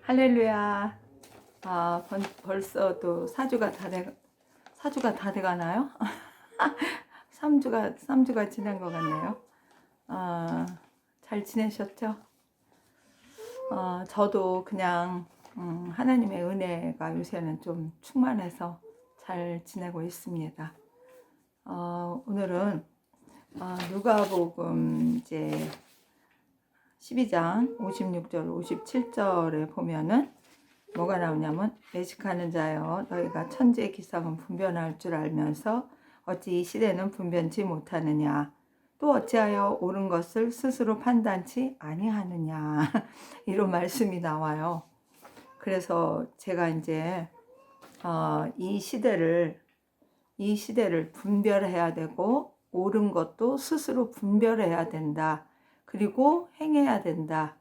할렐루야. 벌써 또 사주가 다 돼가나요? 3주가 지난 것 같네요. 잘 지내셨죠? 저도 그냥 하나님의 은혜가 요새는 좀 충만해서 잘 지내고 있습니다. 오늘은 누가복음 이제 12장 56절 57절에 보면은 뭐가 나오냐면, 외식하는 자여 너희가 천지의 기상은 분별할 줄 알면서 어찌 이 시대는 분변치 못하느냐, 또 어찌하여 옳은 것을 스스로 판단치 아니하느냐 이런 말씀이 나와요. 그래서 제가 이제 이 시대를 분별해야 되고, 옳은 것도 스스로 분별해야 된다. 그리고 행해야 된다.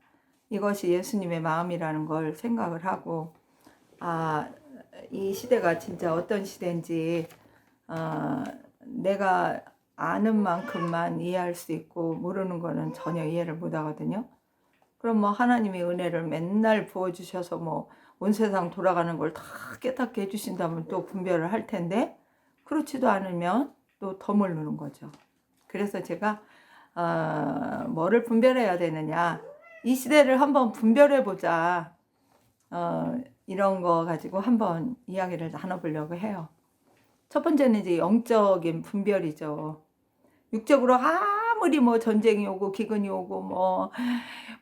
이것이 예수님의 마음이라는 걸 생각을 하고, 이 시대가 진짜 어떤 시대인지 내가 아는 만큼만 이해할 수 있고, 모르는 거는 전혀 이해를 못 하거든요. 그럼 뭐 하나님의 은혜를 맨날 부어주셔서 뭐 온 세상 돌아가는 걸 다 깨닫게 해주신다면 또 분별을 할 텐데, 그렇지도 않으면 또 더 모르는 거죠. 그래서 제가 뭐를 분별해야 되느냐, 이 시대를 한번 분별해 보자, 이런 거 가지고 한번 이야기를 나눠보려고 해요. 첫 번째는 이제 영적인 분별이죠. 육적으로 아무리 뭐 전쟁이 오고 기근이 오고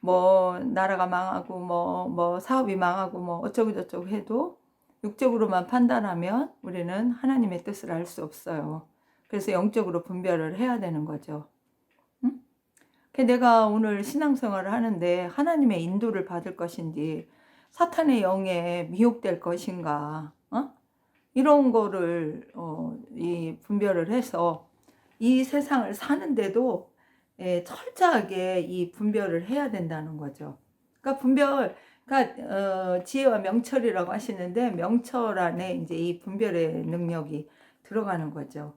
뭐 나라가 망하고 뭐 사업이 망하고 뭐 어쩌고 저쩌고 해도 육적으로만 판단하면 우리는 하나님의 뜻을 알 수 없어요. 그래서 영적으로 분별을 해야 되는 거죠. 응? 내가 오늘 신앙생활을 하는데 하나님의 인도를 받을 것인지 사탄의 영에 미혹될 것인가, 이런 거를 이 분별을 해서 이 세상을 사는데도 철저하게 이 분별을 해야 된다는 거죠. 그러니까 지혜와 명철이라고 하시는데, 명철 안에 이제 이 분별의 능력이 들어가는 거죠.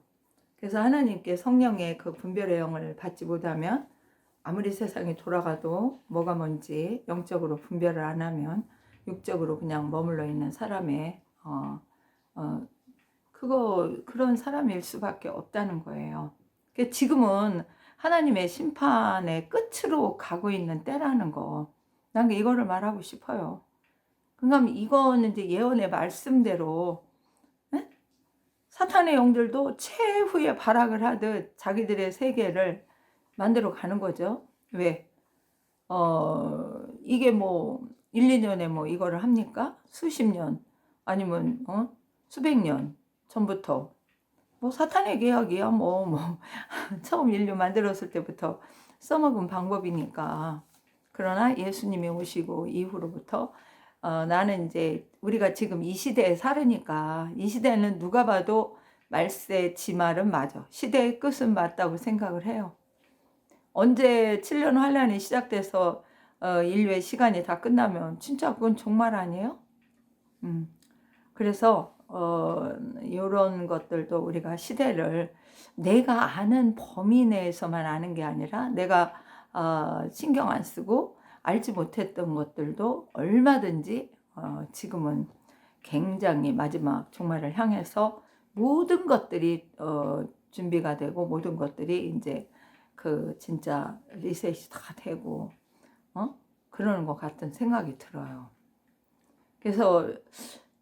그래서 하나님께 성령의 그 분별의 영을 받지 못하면 아무리 세상이 돌아가도 뭐가 뭔지 영적으로 분별을 안 하면 육적으로 그냥 머물러 있는 사람의 그런 사람일 수밖에 없다는 거예요. 지금은 하나님의 심판의 끝으로 가고 있는 때라는 거, 난 이거를 말하고 싶어요. 그러니까 이거는 이제 예언의 말씀대로 사탄의 영들도 최후의 발악을 하듯 자기들의 세계를 만들어 가는 거죠. 왜? 이게 뭐 1, 2년에 뭐 이거를 합니까? 수십 년 아니면 수백 년 전부터 뭐 사탄의 계약이야 처음 인류 만들었을 때부터 써먹은 방법이니까. 그러나 예수님이 오시고 이후로부터 나는 이제 우리가 지금 이 시대에 살으니까, 이 시대는 누가 봐도 말세 지말은 맞아, 시대의 끝은 맞다고 생각을 해요. 언제 7년 환란이 시작돼서 인류의 시간이 다 끝나면 진짜 그건 종말 아니에요? 그래서 이런 것들도 우리가 시대를 내가 아는 범위 내에서만 아는 게 아니라, 내가 신경 안 쓰고 알지 못했던 것들도 얼마든지 지금은 굉장히 마지막 종말을 향해서 모든 것들이 준비가 되고, 모든 것들이 이제 그 진짜 리셋이 다 되고 그러는 것 같은 생각이 들어요. 그래서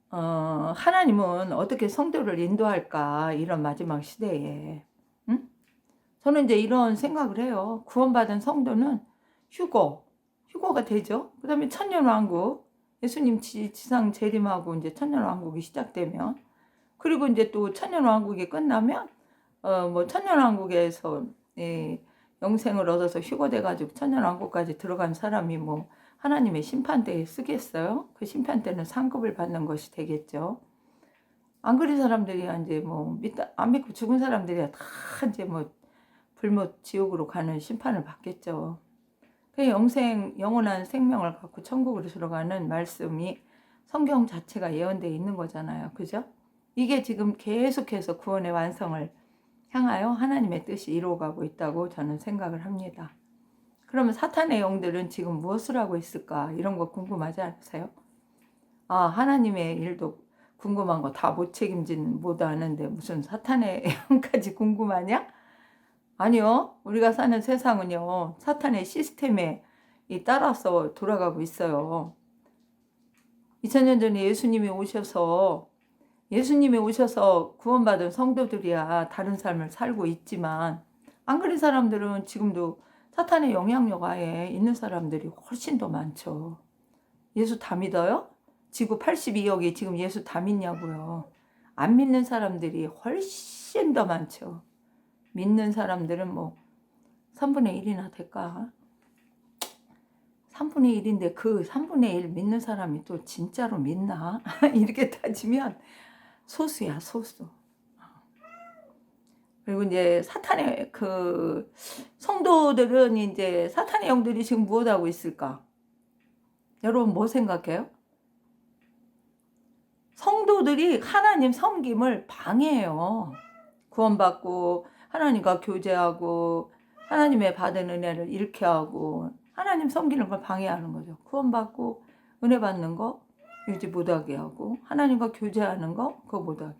하나님은 어떻게 성도를 인도할까, 이런 마지막 시대에. 저는 이제 이런 생각을 해요. 구원받은 성도는 휴거가 되죠. 그 다음에 천년왕국, 예수님 지상 재림하고 이제 천년왕국이 시작되면, 그리고 이제 또 천년왕국이 끝나면 뭐 천년왕국에서 영생을 얻어서 휴거돼가지고 천년왕국까지 들어간 사람이 뭐 하나님의 심판대에 쓰겠어요? 그 심판대는 상급을 받는 것이 되겠죠. 안 그런 사람들이야 이제 뭐 안 믿고 죽은 사람들이야 다 이제 뭐 불못 지옥으로 가는 심판을 받겠죠. 그 영원한 생명을 갖고 천국으로 들어가는 말씀이 성경 자체가 예언되어 있는 거잖아요. 그죠? 이게 지금 계속해서 구원의 완성을 향하여 하나님의 뜻이 이루어가고 있다고 저는 생각을 합니다. 그러면 사탄의 영들은 지금 무엇을 하고 있을까? 이런 거 궁금하지 않으세요? 하나님의 일도 궁금한 거 다 못 책임진 못 아는데 무슨 사탄의 영까지 궁금하냐? 아니요. 우리가 사는 세상은요. 사탄의 시스템에 따라서 돌아가고 있어요. 2000년 전에 예수님이 오셔서 구원받은 성도들이야 다른 삶을 살고 있지만 안 그런 사람들은 지금도 사탄의 영향력 하에 있는 사람들이 훨씬 더 많죠. 예수 다 믿어요? 지구 82억이 지금 예수 다 믿냐고요. 안 믿는 사람들이 훨씬 더 많죠. 믿는 사람들은 뭐 3분의 1이나 될까? 3분의 1인데 그 3분의 1 믿는 사람이 또 진짜로 믿나? 이렇게 따지면 소수야, 소수. 그리고 이제 사탄의 성도들은 이제 사탄의 영들이 지금 무엇하고 있을까? 여러분 뭐 생각해요? 성도들이 하나님 섬김을 방해해요. 구원받고 하나님과 교제하고 하나님의 받은 은혜를 잃게 하고 하나님 섬기는 걸 방해하는 거죠. 구원받고 은혜 받는 거 유지 못하게 하고 하나님과 교제하는 거 그거 못하게.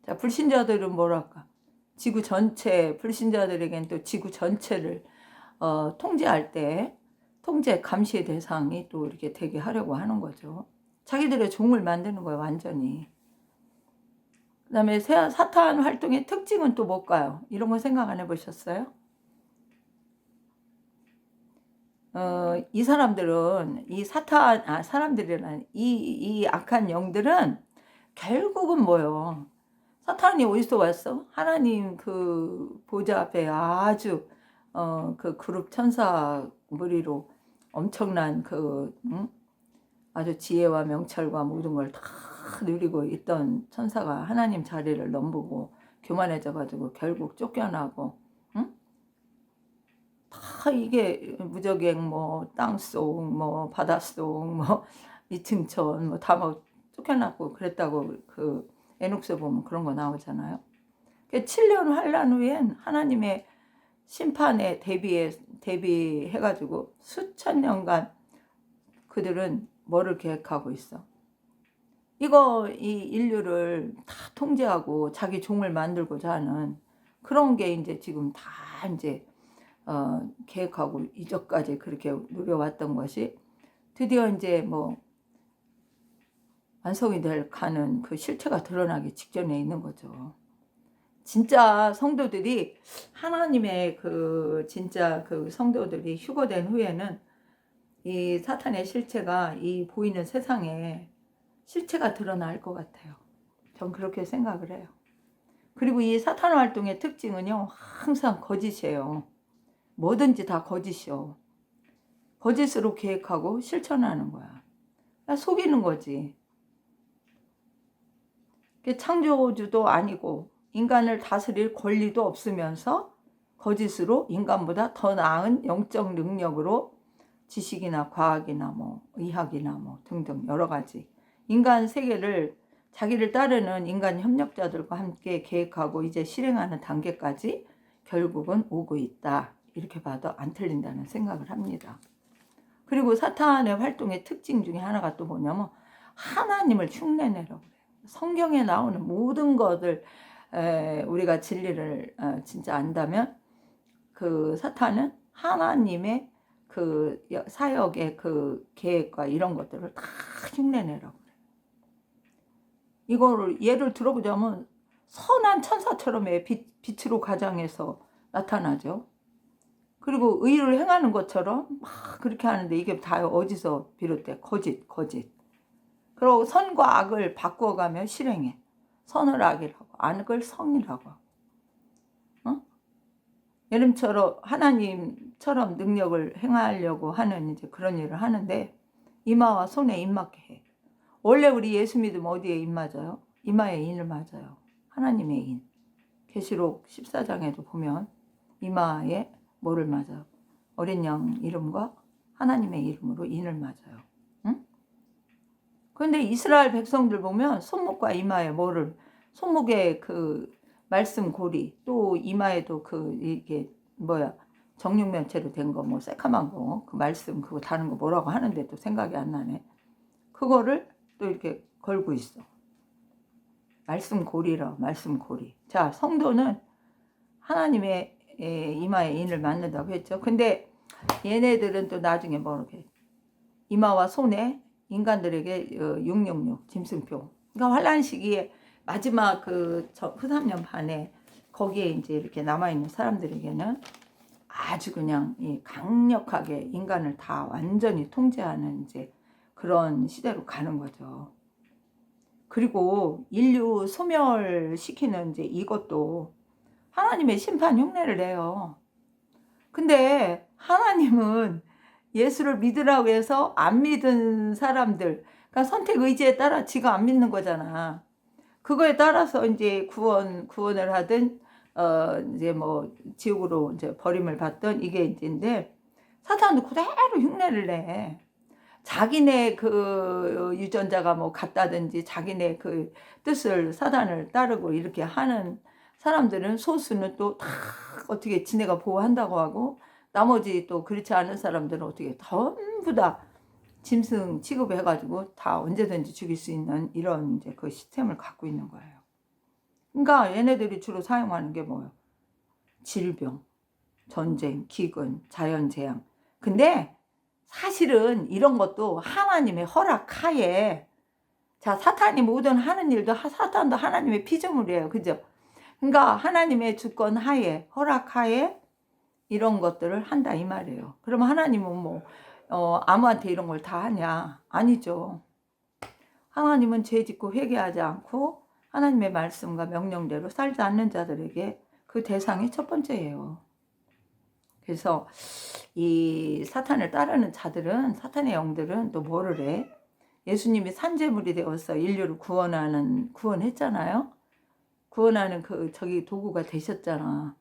자, 불신자들은 뭐랄까? 지구 전체, 불신자들에겐 또 지구 전체를 통제할 때 통제 감시의 대상이 또 이렇게 되게 하려고 하는 거죠. 자기들의 종을 만드는 거예요, 완전히. 그 다음에 사탄 활동의 특징은 또 뭘까요? 이런 거 생각 안 해보셨어요? 이 사람들은, 사람들이란, 이 악한 영들은 결국은 뭐예요? 사탄이 어디서 왔어? 하나님 그 보좌 앞에 아주, 그 그룹 천사 무리로 엄청난 아주 지혜와 명철과 모든 걸 다 누리고 있던 천사가 하나님 자리를 넘보고 교만해져가지고 결국 쫓겨나고, 응? 다 이게 무적행 뭐 땅속 뭐 바닷속 뭐 이층천 뭐 다 뭐 쫓겨났고 그랬다고 그 에녹스 보면 그런 거 나오잖아요. 7년 환란 후엔 하나님의 심판에 대비해가지고 수천 년간 그들은 뭐를 계획하고 있어? 이 인류를 다 통제하고 자기 종을 만들고자 하는 그런 게 이제 지금 다 이제 계획하고 이전까지 그렇게 누려왔던 것이 드디어 이제 뭐 완성이 될 가는 그 실체가 드러나기 직전에 있는 거죠. 진짜 성도들이 하나님의 진짜 성도들이 휴거된 후에는 이 사탄의 실체가 이 보이는 세상에 실체가 드러날 것 같아요. 전 그렇게 생각을 해요. 그리고 이 사탄 활동의 특징은요, 항상 거짓이에요. 뭐든지 다 거짓이요. 거짓으로 계획하고 실천하는 거야. 속이는 거지. 창조주도 아니고 인간을 다스릴 권리도 없으면서 거짓으로 인간보다 더 나은 영적 능력으로 지식이나 과학이나 뭐 의학이나 뭐 등등 여러 가지 인간 세계를 자기를 따르는 인간 협력자들과 함께 계획하고 이제 실행하는 단계까지 결국은 오고 있다. 이렇게 봐도 안 틀린다는 생각을 합니다. 그리고 사탄의 활동의 특징 중에 하나가 또 뭐냐면 하나님을 흉내내려고 그래요. 성경에 나오는 모든 것을 우리가 진리를 진짜 안다면 그 사탄은 하나님의 그 사역의 그 계획과 이런 것들을 다 흉내내라고 그래요. 이거를 예를 들어보자면 선한 천사처럼의 빛으로 가장해서 나타나죠. 그리고 의를 행하는 것처럼 막 그렇게 하는데 이게 다 어디서 비롯돼? 거짓. 그리고 선과 악을 바꾸어가며 실행해. 선을 악이라고, 악을 성이라고. 예름처럼 하나님처럼 능력을 행하려고 하는 이제 그런 일을 하는데 이마와 손에 입 맞게 해. 원래 우리 예수 믿으면 어디에 입 맞아요? 이마에 인을 맞아요. 하나님의 인. 계시록 14장에도 보면 이마에 뭐를 맞아요? 어린 양 이름과 하나님의 이름으로 인을 맞아요. 응? 그런데 이스라엘 백성들 보면 손목과 이마에 손목에 말씀 고리 또 이마에도 이게 정육면체로 된 거 뭐 새카만 거 그 말씀 그거 다른 거 뭐라고 하는데 또 생각이 안 나네. 그거를 또 이렇게 걸고 있어. 말씀고리라, 말씀고리. 자, 성도는 하나님의 이마에 인을 맞는다고 했죠. 근데 얘네들은 또 나중에 모르게 이마와 손에 인간들에게 666 짐승표. 그러니까 환란 시기에 마지막 그 후삼년 반에 거기에 이제 이렇게 남아있는 사람들에게는 아주 그냥 강력하게 인간을 다 완전히 통제하는 이제 그런 시대로 가는 거죠. 그리고 인류 소멸시키는 이제 이것도 하나님의 심판 흉내를 내요. 근데 하나님은 예수를 믿으라고 해서 안 믿은 사람들, 그러니까 선택 의지에 따라 지가 안 믿는 거잖아. 그거에 따라서 이제 구원을 하든 이제 뭐 지옥으로 이제 버림을 받든 이게 이제인데, 사탄도 그대로 흉내를 내. 자기네 그 유전자가 뭐 같다든지 자기네 그 뜻을 사단을 따르고 이렇게 하는 사람들은, 소수는 또 다 어떻게 지네가 보호한다고 하고, 나머지 또 그렇지 않은 사람들은 어떻게 전부 다 짐승 취급해가지고 다 언제든지 죽일 수 있는 이런 이제 그 시스템을 갖고 있는 거예요. 그러니까 얘네들이 주로 사용하는 게 뭐예요? 질병, 전쟁, 기근, 자연재앙. 근데 사실은 이런 것도 하나님의 허락하에, 자, 사탄이 모든 하는 일도 사탄도 하나님의 피조물이에요. 그죠? 그러니까 하나님의 주권 하에, 허락하에 이런 것들을 한다 이 말이에요. 그러면 하나님은 뭐 아무한테 이런 걸 다 하냐? 아니죠. 하나님은 죄 짓고 회개하지 않고 하나님의 말씀과 명령대로 살지 않는 자들에게 그 대상이 첫 번째예요. 그래서 이 사탄을 따르는 자들은, 사탄의 영들은 또 뭐를 해? 예수님이 산재물이 되어서 인류를 구원했잖아요. 구원하는 그 저기 도구가 되셨잖아.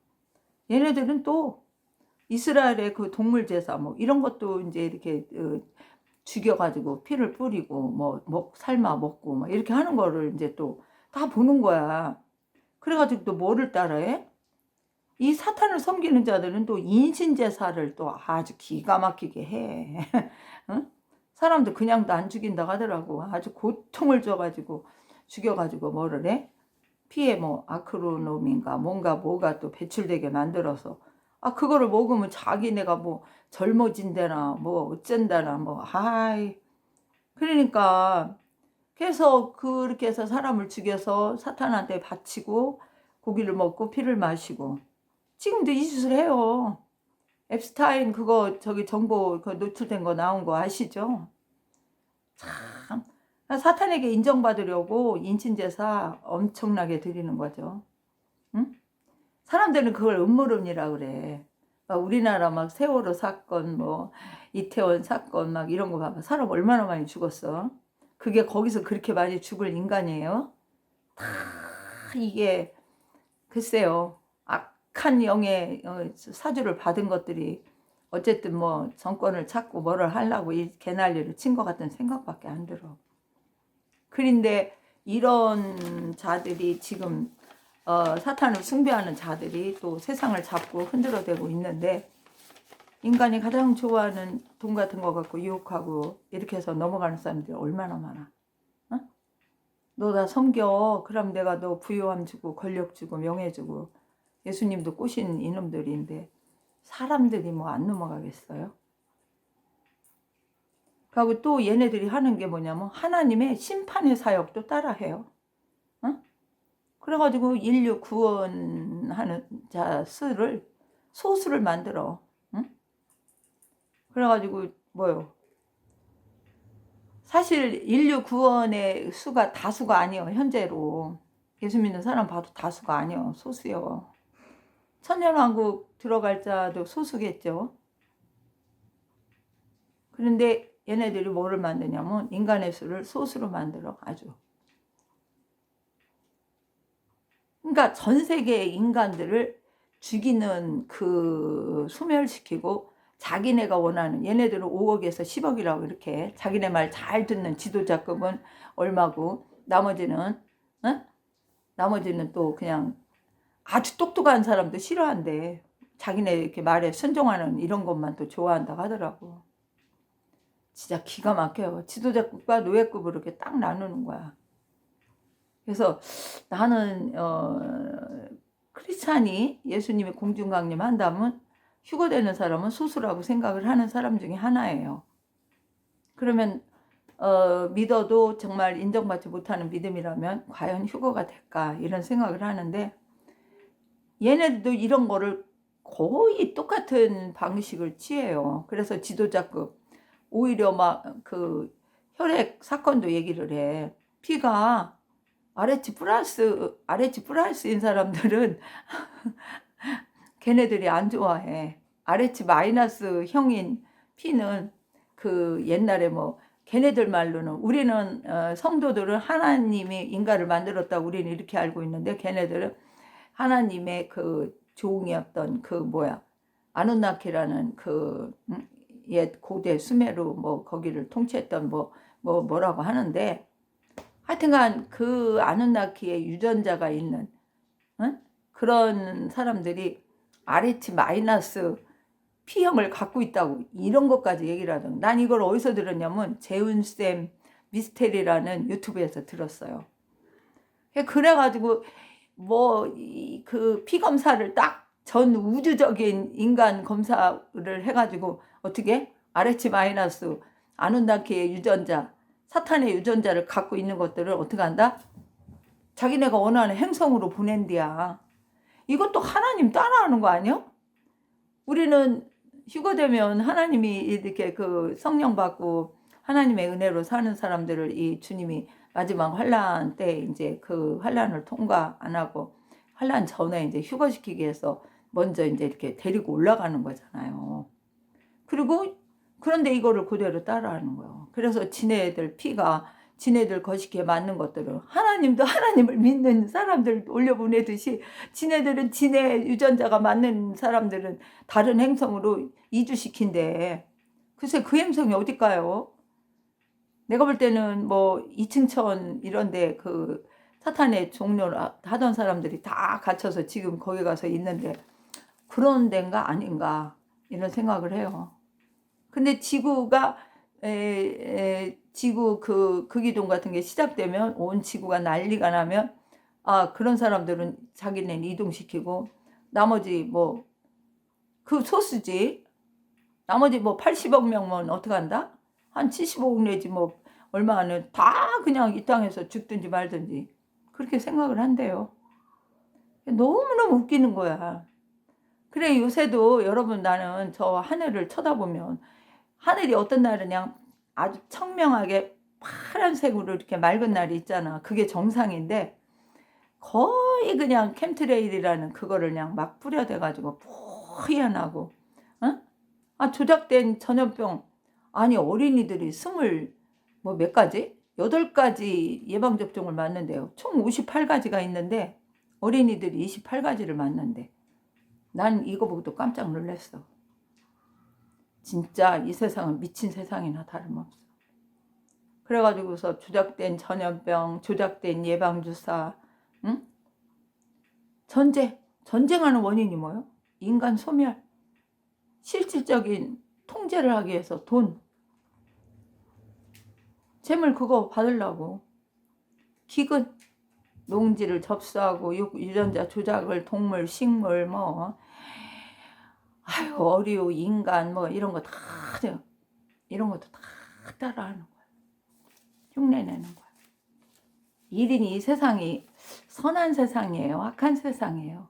얘네들은 또 이스라엘의 그 동물 제사 뭐 이런 것도 이제 이렇게 죽여가지고 피를 뿌리고 뭐 삶아 먹고 뭐 이렇게 하는 거를 이제 또 다 보는 거야. 그래가지고 또 뭐를 따라해? 이 사탄을 섬기는 자들은 또 인신제사를 또 아주 기가 막히게 해. 응? 사람들 그냥도 안 죽인다고 하더라고. 아주 고통을 줘가지고 죽여가지고 뭐를 해? 피에 뭐 아크로놈인가 뭔가 뭐가 또 배출되게 만들어서, 그거를 먹으면 자기네가 뭐 젊어진다나 뭐 어쩐다나 뭐 그러니까 그래서 그렇게 해서 사람을 죽여서 사탄한테 바치고 고기를 먹고 피를 마시고 지금도 이 짓을 해요. 앱스타인 그거 저기 정보 그 노출된 거 나온 거 아시죠? 참 사탄에게 인정받으려고 인친제사 엄청나게 드리는 거죠. 응? 사람들은 그걸 음모론이라 그래. 막 우리나라 막 세월호 사건, 뭐 이태원 사건 막 이런 거 봐봐. 사람 얼마나 많이 죽었어. 그게 거기서 그렇게 많이 죽을 인간이에요? 다 이게 글쎄요. 악한 영의 사주를 받은 것들이 어쨌든 뭐 정권을 찾고 뭐를 하려고 이 개난리를 친 것 같은 생각밖에 안 들어. 그런데 이런 자들이 지금 사탄을 숭배하는 자들이 또 세상을 잡고 흔들어대고 있는데, 인간이 가장 좋아하는 돈 같은 거 갖고 유혹하고 이렇게 해서 넘어가는 사람들이 얼마나 많아. 어? 너 나 섬겨. 그럼 내가 너 부유함 주고 권력 주고 명예 주고. 예수님도 꼬신 이놈들인데 사람들이 뭐 안 넘어가겠어요? 그리고 또 얘네들이 하는 게 뭐냐면 하나님의 심판의 사역도 따라해요. 어? 그래가지고 인류 구원하는 자 수를 소수를 만들어. 응? 그래가지고 뭐요? 사실 인류 구원의 수가 다수가 아니에요. 현재로 예수 믿는 사람 봐도 다수가 아니에요. 소수요. 천년왕국 들어갈 자도 소수겠죠. 그런데 얘네들이 뭐를 만드냐면 인간의 수를 소수로 만들어. 아주. 그러니까 전 세계의 인간들을 죽이는 그 소멸시키고, 자기네가 원하는, 얘네들은 5억에서 10억이라고 이렇게 자기네 말 잘 듣는 지도자급은 얼마고 나머지는 나머지는 또 그냥 아주 똑똑한 사람도 싫어한대. 자기네 이렇게 말에 순종하는 이런 것만 또 좋아한다고 하더라고. 진짜 기가 막혀요. 지도자급과 노예급으로 이렇게 딱 나누는 거야. 그래서 나는 크리스찬이 예수님이 공중강림 한다면 휴거되는 사람은 소수라고 생각을 하는 사람 중에 하나예요. 그러면 믿어도 정말 인정받지 못하는 믿음이라면 과연 휴거가 될까 이런 생각을 하는데, 얘네들도 이런 거를 거의 똑같은 방식을 취해요. 그래서 지도자급 오히려 막 그 혈액 사건도 얘기를 해. 피가 RH 플러스인 사람들은 걔네들이 안 좋아해. RH 마이너스 형인 피는 그 옛날에 뭐 걔네들 말로는, 우리는 성도들은 하나님이 인간을 만들었다고 우리는 이렇게 알고 있는데, 걔네들은 하나님의 그 종이었던 그 뭐야 아누나키라는 그 옛 고대 수메르 뭐 거기를 통치했던 뭐라고 하는데, 하여튼간 그 아누나키의 유전자가 있는 그런 사람들이 RH 마이너스 P형을 갖고 있다고 이런 것까지 얘기를 하던. 난 이걸 어디서 들었냐면 재훈쌤 미스테리라는 유튜브에서 들었어요. 그래가지고 뭐 그 피 검사를 딱 전 우주적인 인간 검사를 해가지고 어떻게 RH 마이너스 아누나키의 유전자, 사탄의 유전자를 갖고 있는 것들을 어떻게 한다? 자기네가 원하는 행성으로 보낸디야. 이것도 하나님 따라하는 거 아니야? 우리는 휴거되면 하나님이 이렇게 그 성령 받고 하나님의 은혜로 사는 사람들을 이 주님이 마지막 환란 때 이제 그 환란을 통과 안 하고 환란 전에 이제 휴거시키기 위해서 먼저 이제 이렇게 데리고 올라가는 거잖아요. 그리고 그런데 이거를 그대로 따라하는 거예요. 그래서 지네들 피가 지네들 거시기에 맞는 것들을 하나님도 하나님을 믿는 사람들 올려보내듯이 지네들은 지네 유전자가 맞는 사람들은 다른 행성으로 이주시킨대. 글쎄 그 행성이 어딜까요? 내가 볼 때는 뭐 이층천 이런데 그 사탄의 종로를 하던 사람들이 다 갇혀서 지금 거기 가서 있는데 그런 데인가 아닌가 이런 생각을 해요. 근데 지구가 지구 그 극이동 같은 게 시작되면 온 지구가 난리가 나면 그런 사람들은 자기네는 이동시키고 나머지 뭐 그 소수지 나머지 뭐 80억 명은 어떻게 한다? 한 75억 내지 뭐 얼마 안에 다 그냥 이 땅에서 죽든지 말든지 그렇게 생각을 한대요. 너무너무 웃기는 거야. 그래 요새도 여러분 나는 저 하늘을 쳐다보면 하늘이 어떤 날은 그냥 아주 청명하게 파란색으로 이렇게 맑은 날이 있잖아. 그게 정상인데 거의 그냥 캠트레일이라는 그거를 그냥 막 뿌려대가지고 뿌연하고 조작된 전염병. 아니 어린이들이 뭐 몇 가지? 8가지 예방접종을 맞는데요. 총 58가지가 있는데 어린이들이 28가지를 맞는데 난 이거 보고도 깜짝 놀랐어. 진짜 이 세상은 미친 세상이나 다름없어. 그래가지고서 조작된 전염병, 조작된 예방주사, 응? 전쟁하는 원인이 뭐예요? 인간 소멸. 실질적인 통제를 하기 위해서 돈, 재물 그거 받으려고 기근, 농지를 접수하고 유전자 조작을 동물, 식물 뭐 어류, 인간 뭐 이런 거 다 이런 것도 다 따라하는 거야. 흉내내는 거야. 일인이 이 세상이 선한 세상이에요? 악한 세상이에요?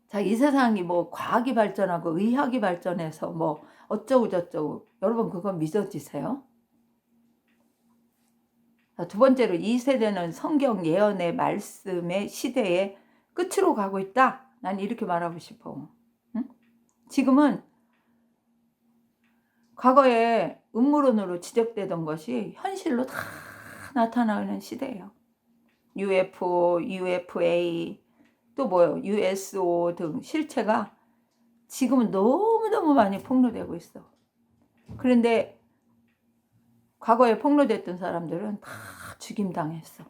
자, 이 세상이 뭐 과학이 발전하고 의학이 발전해서 뭐 어쩌고 저쩌고 여러분 그거 믿어지세요? 자, 두 번째로 이 세대는 성경 예언의 말씀의 시대의 끝으로 가고 있다. 난 이렇게 말하고 싶어. 응? 지금은 과거에 음모론으로 지적되던 것이 현실로 다 나타나는 시대예요. UFO, UFA, 또 뭐요? USO 등 실체가 지금은 너무너무 많이 폭로되고 있어. 그런데 과거에 폭로됐던 사람들은 다 죽임당했어.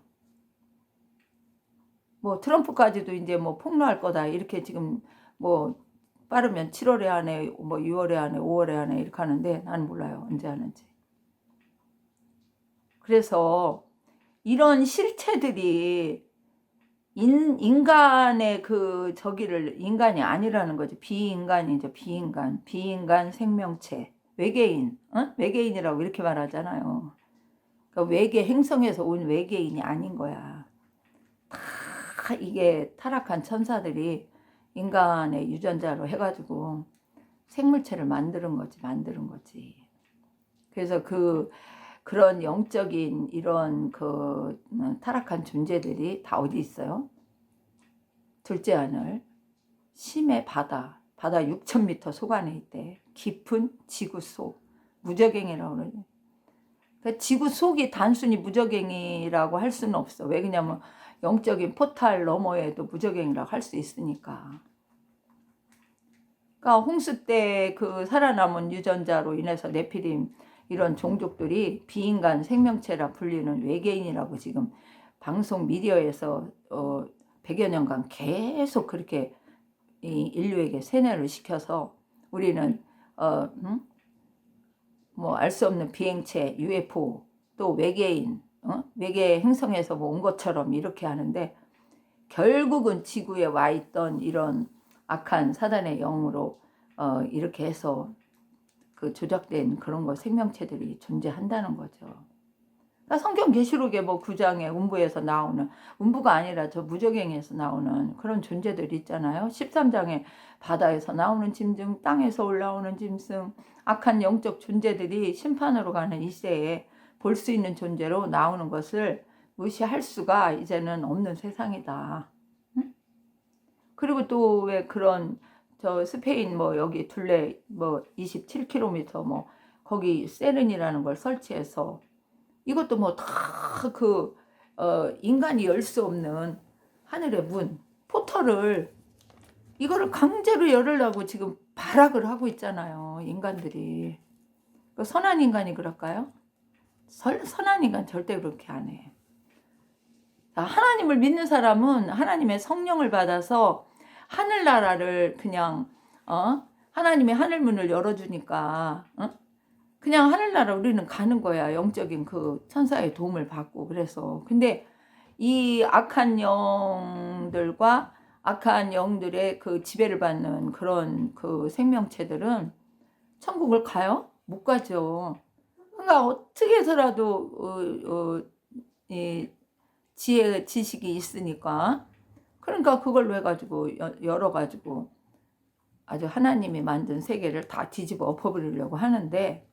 뭐 트럼프까지도 이제 뭐 폭로할 거다 이렇게 지금 뭐 빠르면 7월에 안에 뭐 6월에 안에 5월에 안에 이렇게 하는데 나는 몰라요. 언제 하는지. 그래서 이런 실체들이 인간의 그 저기를 인간이 아니라는 거죠. 비인간이죠. 비인간 생명체, 외계인, 외계인이라고 이렇게 말하잖아요. 그러니까 외계 행성에서 온 외계인이 아닌 거야. 다 이게 타락한 천사들이 인간의 유전자로 해가지고 생물체를 만드는 거지. 그래서 그런 영적인 이런 타락한 존재들이 다 어디 있어요? 둘째 하늘, 심해 바다 6,000m 속 안에 있대. 깊은 지구 속, 무저갱이라고 그러죠. 그러니까 지구 속이 단순히 무저갱이라고 할 수는 없어. 왜 그러냐면 영적인 포탈 너머에도 무저갱이라고 할 수 있으니까. 그러니까 홍수 때 그 살아남은 유전자로 인해서 네피림 이런 종족들이 비인간 생명체라 불리는 외계인이라고 지금 방송 미디어에서 100여 년간 계속 그렇게 인류에게 세뇌를 시켜서 우리는 뭐 알 수 없는 비행체, UFO, 또 외계인, 외계 행성에서 뭐 온 것처럼 이렇게 하는데 결국은 지구에 와 있던 이런 악한 사단의 영으로 이렇게 해서 그 조작된 그런 거 생명체들이 존재한다는 거죠. 그러니까 성경 계시록에 뭐 9장에 음부에서 나오는, 음부가 아니라 저 무저갱에서 나오는 그런 존재들이 있잖아요. 13장에 바다에서 나오는 짐승, 땅에서 올라오는 짐승, 악한 영적 존재들이 심판으로 가는 이 시대에 볼 수 있는 존재로 나오는 것을 무시할 수가 이제는 없는 세상이다. 응? 그리고 또 왜 그런 저 스페인 뭐 여기 둘레 뭐 27km 뭐 거기 세른이라는 걸 설치해서 이것도 뭐 다 인간이 열 수 없는 하늘의 문, 포털을 이거를 강제로 열으려고 지금 발악을 하고 있잖아요. 인간들이. 선한 인간이 그럴까요? 선한 인간 절대 그렇게 안 해. 하나님을 믿는 사람은 하나님의 성령을 받아서 하늘나라를 그냥 하나님의 하늘문을 열어주니까 그냥 하늘나라 우리는 가는 거야. 영적인 그 천사의 도움을 받고. 그래서 근데 이 악한 영들과 악한 영들의 그 지배를 받는 그런 그 생명체들은 천국을 가요? 못 가죠. 그러니까 어떻게 해서라도 이 지식이 있으니까 그러니까 그걸로 해가지고 열어가지고 아주 하나님이 만든 세계를 다 뒤집어 엎어버리려고 하는데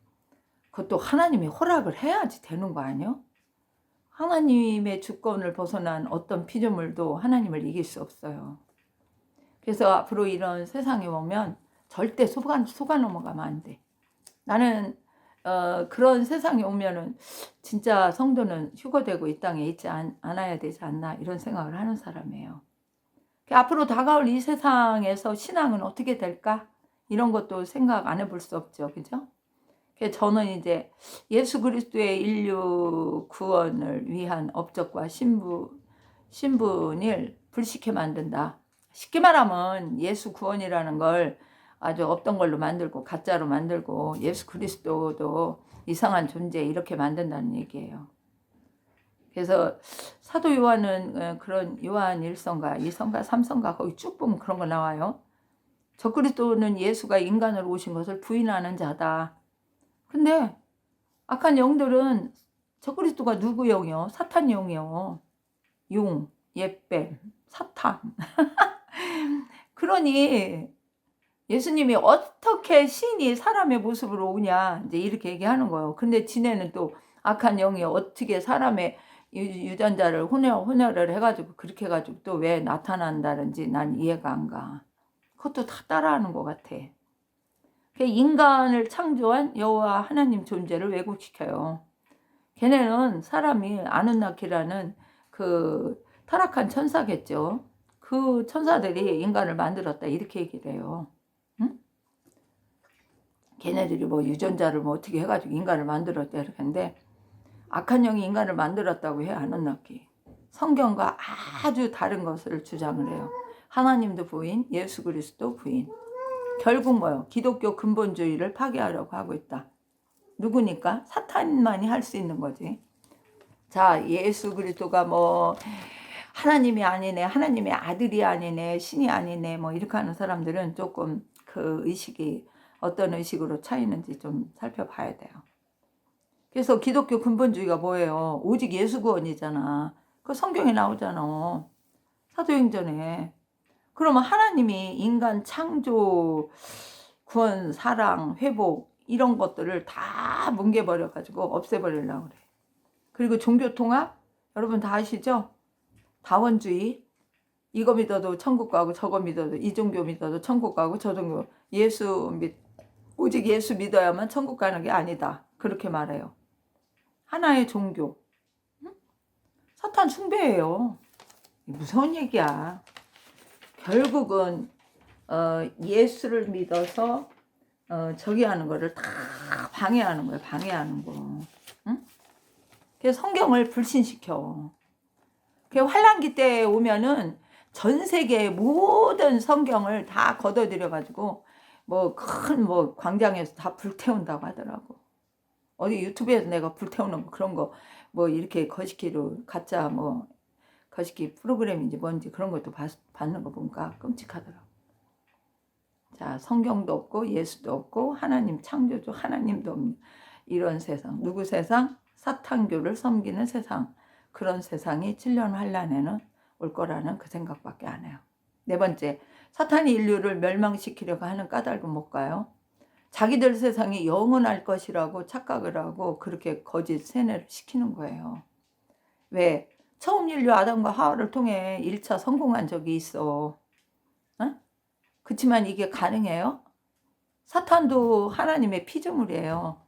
그것도 하나님이 허락을 해야지 되는 거 아니에요? 하나님의 주권을 벗어난 어떤 피조물도 하나님을 이길 수 없어요. 그래서 앞으로 이런 세상에 오면 절대 속아 넘어가면 안 돼. 나는 그런 세상에 오면은 진짜 성도는 휴거되고 이 땅에 있지 않아야 되지 않나 이런 생각을 하는 사람이에요. 앞으로 다가올 이 세상에서 신앙은 어떻게 될까? 이런 것도 생각 안 해볼 수 없죠. 그죠? 저는 이제 예수 그리스도의 인류 구원을 위한 업적과 신분을 불식해 만든다. 쉽게 말하면 예수 구원이라는 걸 아주 없던 걸로 만들고 가짜로 만들고 예수 그리스도도 이상한 존재 이렇게 만든다는 얘기예요. 그래서 사도 요한은 그런 요한 1서인가 2서인가 3서인가 거기 쭉 보면 그런 거 나와요. 저 그리스도는 예수가 인간으로 오신 것을 부인하는 자다. 근데 악한 영들은 저 그리스도가 누구 영이요? 사탄 영이요. 용, 옛뱀, 사탄. 그러니 예수님이 어떻게 신이 사람의 모습으로 오냐 이제 이렇게 얘기하는 거예요. 근데 지네는 또 악한 영이 어떻게 사람의 유전자를 혼혈을 해가지고 그렇게 해가지고 또 왜 나타난다는지 난 이해가 안 가. 그것도 다 따라하는 것 같아. 인간을 창조한 여호와 하나님 존재를 왜곡시켜요. 걔네는 사람이 아누나키라는 그 타락한 천사겠죠. 그 천사들이 인간을 만들었다 이렇게 얘기를 해요. 응? 걔네들이 뭐 유전자를 뭐 어떻게 해가지고 인간을 만들었다 이렇게 하는데 악한 영이 인간을 만들었다고 해 아누나키. 성경과 아주 다른 것을 주장을 해요. 하나님도 부인, 예수 그리스도 부인. 결국 뭐요? 기독교 근본주의를 파괴하려고 하고 있다. 누구니까? 사탄만이 할 수 있는 거지. 자, 예수 그리스도가 뭐 하나님이 아니네, 하나님의 아들이 아니네, 신이 아니네, 뭐 이렇게 하는 사람들은 조금 그 의식이 어떤 의식으로 차이는지 좀 살펴봐야 돼요. 그래서 기독교 근본주의가 뭐예요? 오직 예수 구원이잖아. 그 성경에 나오잖아. 사도행전에. 그러면 하나님이 인간 창조, 구원, 사랑, 회복 이런 것들을 다 뭉개버려가지고 없애버리려고 그래. 그리고 종교통합? 여러분 다 아시죠? 다원주의. 이거 믿어도 천국 가고 저거 믿어도 이 종교 믿어도 천국 가고 저 종교 오직 예수 믿어야만 천국 가는 게 아니다. 그렇게 말해요. 하나의 종교. 사탄 숭배예요. 무서운 얘기야. 결국은 예수를 믿어서 저기 하는 거를 다 방해하는 거예요. 방해하는 거. 응? 그래서 성경을 불신시켜. 그 환란기 때 오면은 전 세계의 모든 성경을 다 걷어들여 가지고 뭐 큰 뭐 광장에서 다 불태운다고 하더라고. 어디 유튜브에서 내가 불태우는 거 그런 거 뭐 이렇게 거시기로 가짜 뭐 거시기 프로그램인지 뭔지 그런 것도 받는 거 보니까 끔찍하더라고. 자, 성경도 없고 예수도 없고 하나님 창조주 하나님도 없는 이런 세상. 누구 세상? 사탄교를 섬기는 세상. 그런 세상이 7년 환란에는 올 거라는 그 생각밖에 안 해요. 네 번째, 사탄이 인류를 멸망시키려고 하는 까닭은 뭘까요? 자기들 세상이 영원할 것이라고 착각을 하고 그렇게 거짓 세뇌를 시키는 거예요. 왜? 처음 인류 아담과 하와를 통해 1차 성공한 적이 있어. 어? 그렇지만 이게 가능해요? 사탄도 하나님의 피조물이에요.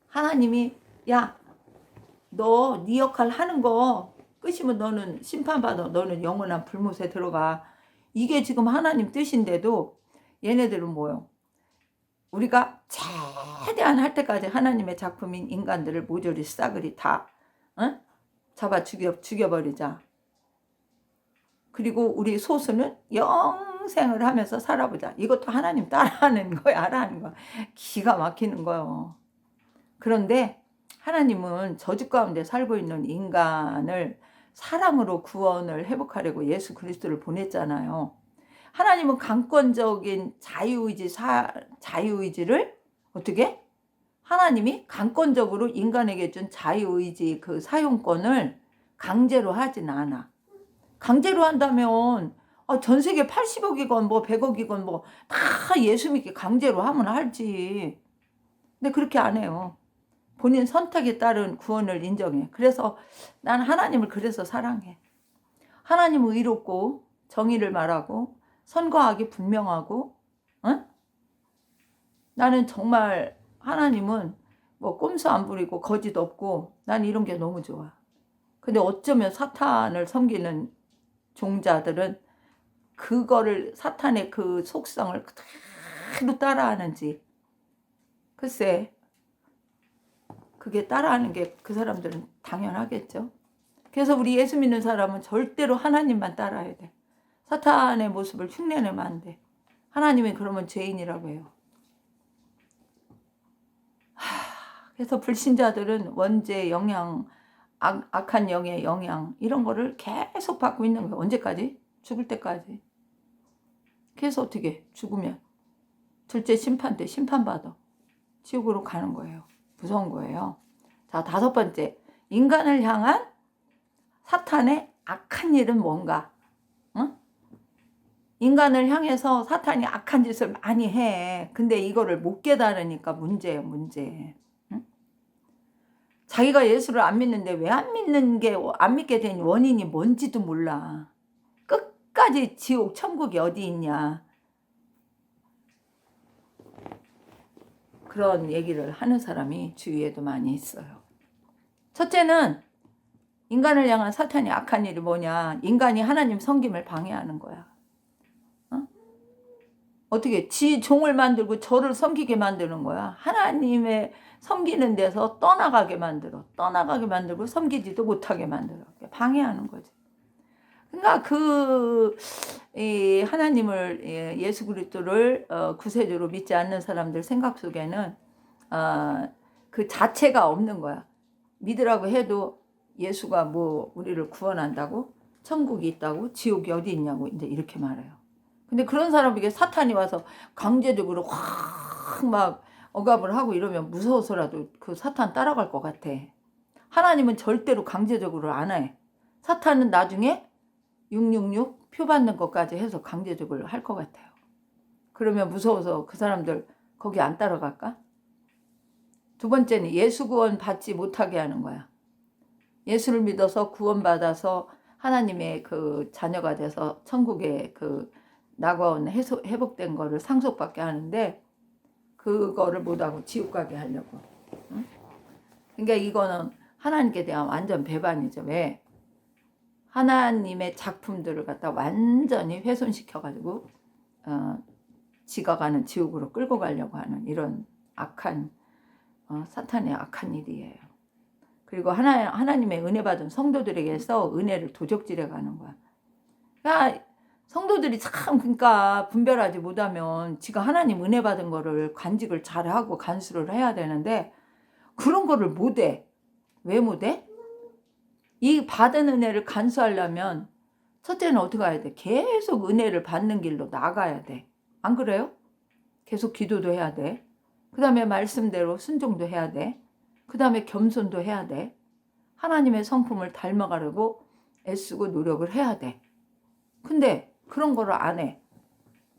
하나님이 야, 너 네 역할 하는 거 끝이면 너는 심판받아. 너는 영원한 불못에 들어가. 이게 지금 하나님 뜻인데도 얘네들은 뭐요? 우리가 최대한 할 때까지 하나님의 작품인 인간들을 모조리 싸그리 다 잡아 죽여버리자. 그리고 우리 소수는 영생을 하면서 살아보자. 이것도 하나님 따라하는 거야. 알아하는 거야. 기가 막히는 거예요. 그런데 하나님은 저주 가운데 살고 있는 인간을 사랑으로 구원을 회복하려고 예수 그리스도를 보냈잖아요. 하나님은 강권적인 자유의지를 어떻게? 하나님이 강권적으로 인간에게 준 자유의지 그 사용권을 강제로 하진 않아. 강제로 한다면 전 세계 80억이건 뭐 100억이건 뭐 다 예수 믿게 강제로 하면 할지. 근데 그렇게 안 해요. 본인 선택에 따른 구원을 인정해. 그래서 난 하나님을 그래서 사랑해. 하나님은 의롭고 정의를 말하고 선과악이 분명하고 나는 정말 하나님은 뭐 꼼수 안 부리고 거짓 없고 난 이런 게 너무 좋아. 근데 어쩌면 사탄을 섬기는 종자들은 그거를 사탄의 그 속성을 그대로 따라하는지 글쎄 그게 따라하는 게 그 사람들은 당연하겠죠. 그래서 우리 예수 믿는 사람은 절대로 하나님만 따라야 돼. 사탄의 모습을 흉내내면 안 돼. 하나님이 그러면 죄인이라고 해요. 그래서 불신자들은 원죄의 영향, 악한 영의 영향 이런 거를 계속 받고 있는 거예요. 언제까지? 죽을 때까지. 그래서 어떻게? 죽으면 둘째 심판 때 심판받아. 지옥으로 가는 거예요. 무서운 거예요. 자, 5번째. 인간을 향한 사탄의 악한 일은 뭔가? 인간을 향해서 사탄이 악한 짓을 많이 해. 근데 이거를 못 깨달으니까 문제예요, 문제. 자기가 예수를 안 믿는데 왜 안 믿게 된 원인이 뭔지도 몰라. 끝까지 지옥, 천국이 어디 있냐. 그런 얘기를 하는 사람이 주위에도 많이 있어요. 첫째는 인간을 향한 사탄이 악한 일이 뭐냐. 인간이 하나님 섬김을 방해하는 거야. 어떻게 지 종을 만들고 저를 섬기게 만드는 거야. 하나님의 섬기는 데서 떠나가게 만들고 섬기지도 못하게 만들어. 방해하는 거지. 그러니까 하나님을 예수 그리스도를 구세주로 믿지 않는 사람들 생각 속에는 그 자체가 없는 거야. 믿으라고 해도 예수가 뭐 우리를 구원한다고? 천국이 있다고? 지옥이 어디 있냐고 이제 이렇게 말해요. 근데 그런 사람에게 사탄이 와서 강제적으로 확 막 억압을 하고 이러면 무서워서라도 그 사탄 따라갈 것 같아. 하나님은 절대로 강제적으로 안 해. 사탄은 나중에 666 표 받는 것까지 해서 강제적으로 할 것 같아요. 그러면 무서워서 그 사람들 거기 안 따라갈까? 두 번째는 예수 구원 받지 못하게 하는 거야. 예수를 믿어서 구원받아서 하나님의 그 자녀가 돼서 천국의 그 낙원 회복된 거를 상속받게 하는데 그거를 못하고 지옥 가게 하려고. 응? 그러니까 이거는 하나님께 대한 완전 배반이죠. 왜? 하나님의 작품들을 갖다 완전히 훼손시켜가지고 지가 가는 지옥으로 끌고 가려고 하는 이런 악한 사탄의 악한 일이에요. 그리고 하나님의 은혜 받은 성도들에게서 은혜를 도적질해 가는 거야. 그러니까 성도들이 참 그러니까 분별하지 못하면 지가 하나님 은혜 받은 거를 간직을 잘하고 간수를 해야 되는데 그런 거를 못해. 왜 못해? 이 받은 은혜를 간수하려면 첫째는 어떻게 해야 돼? 계속 은혜를 받는 길로 나가야 돼. 안 그래요? 계속 기도도 해야 돼. 그 다음에 말씀대로 순종도 해야 돼. 그 다음에 겸손도 해야 돼. 하나님의 성품을 닮아가려고 애쓰고 노력을 해야 돼. 근데 그런 거를 안 해.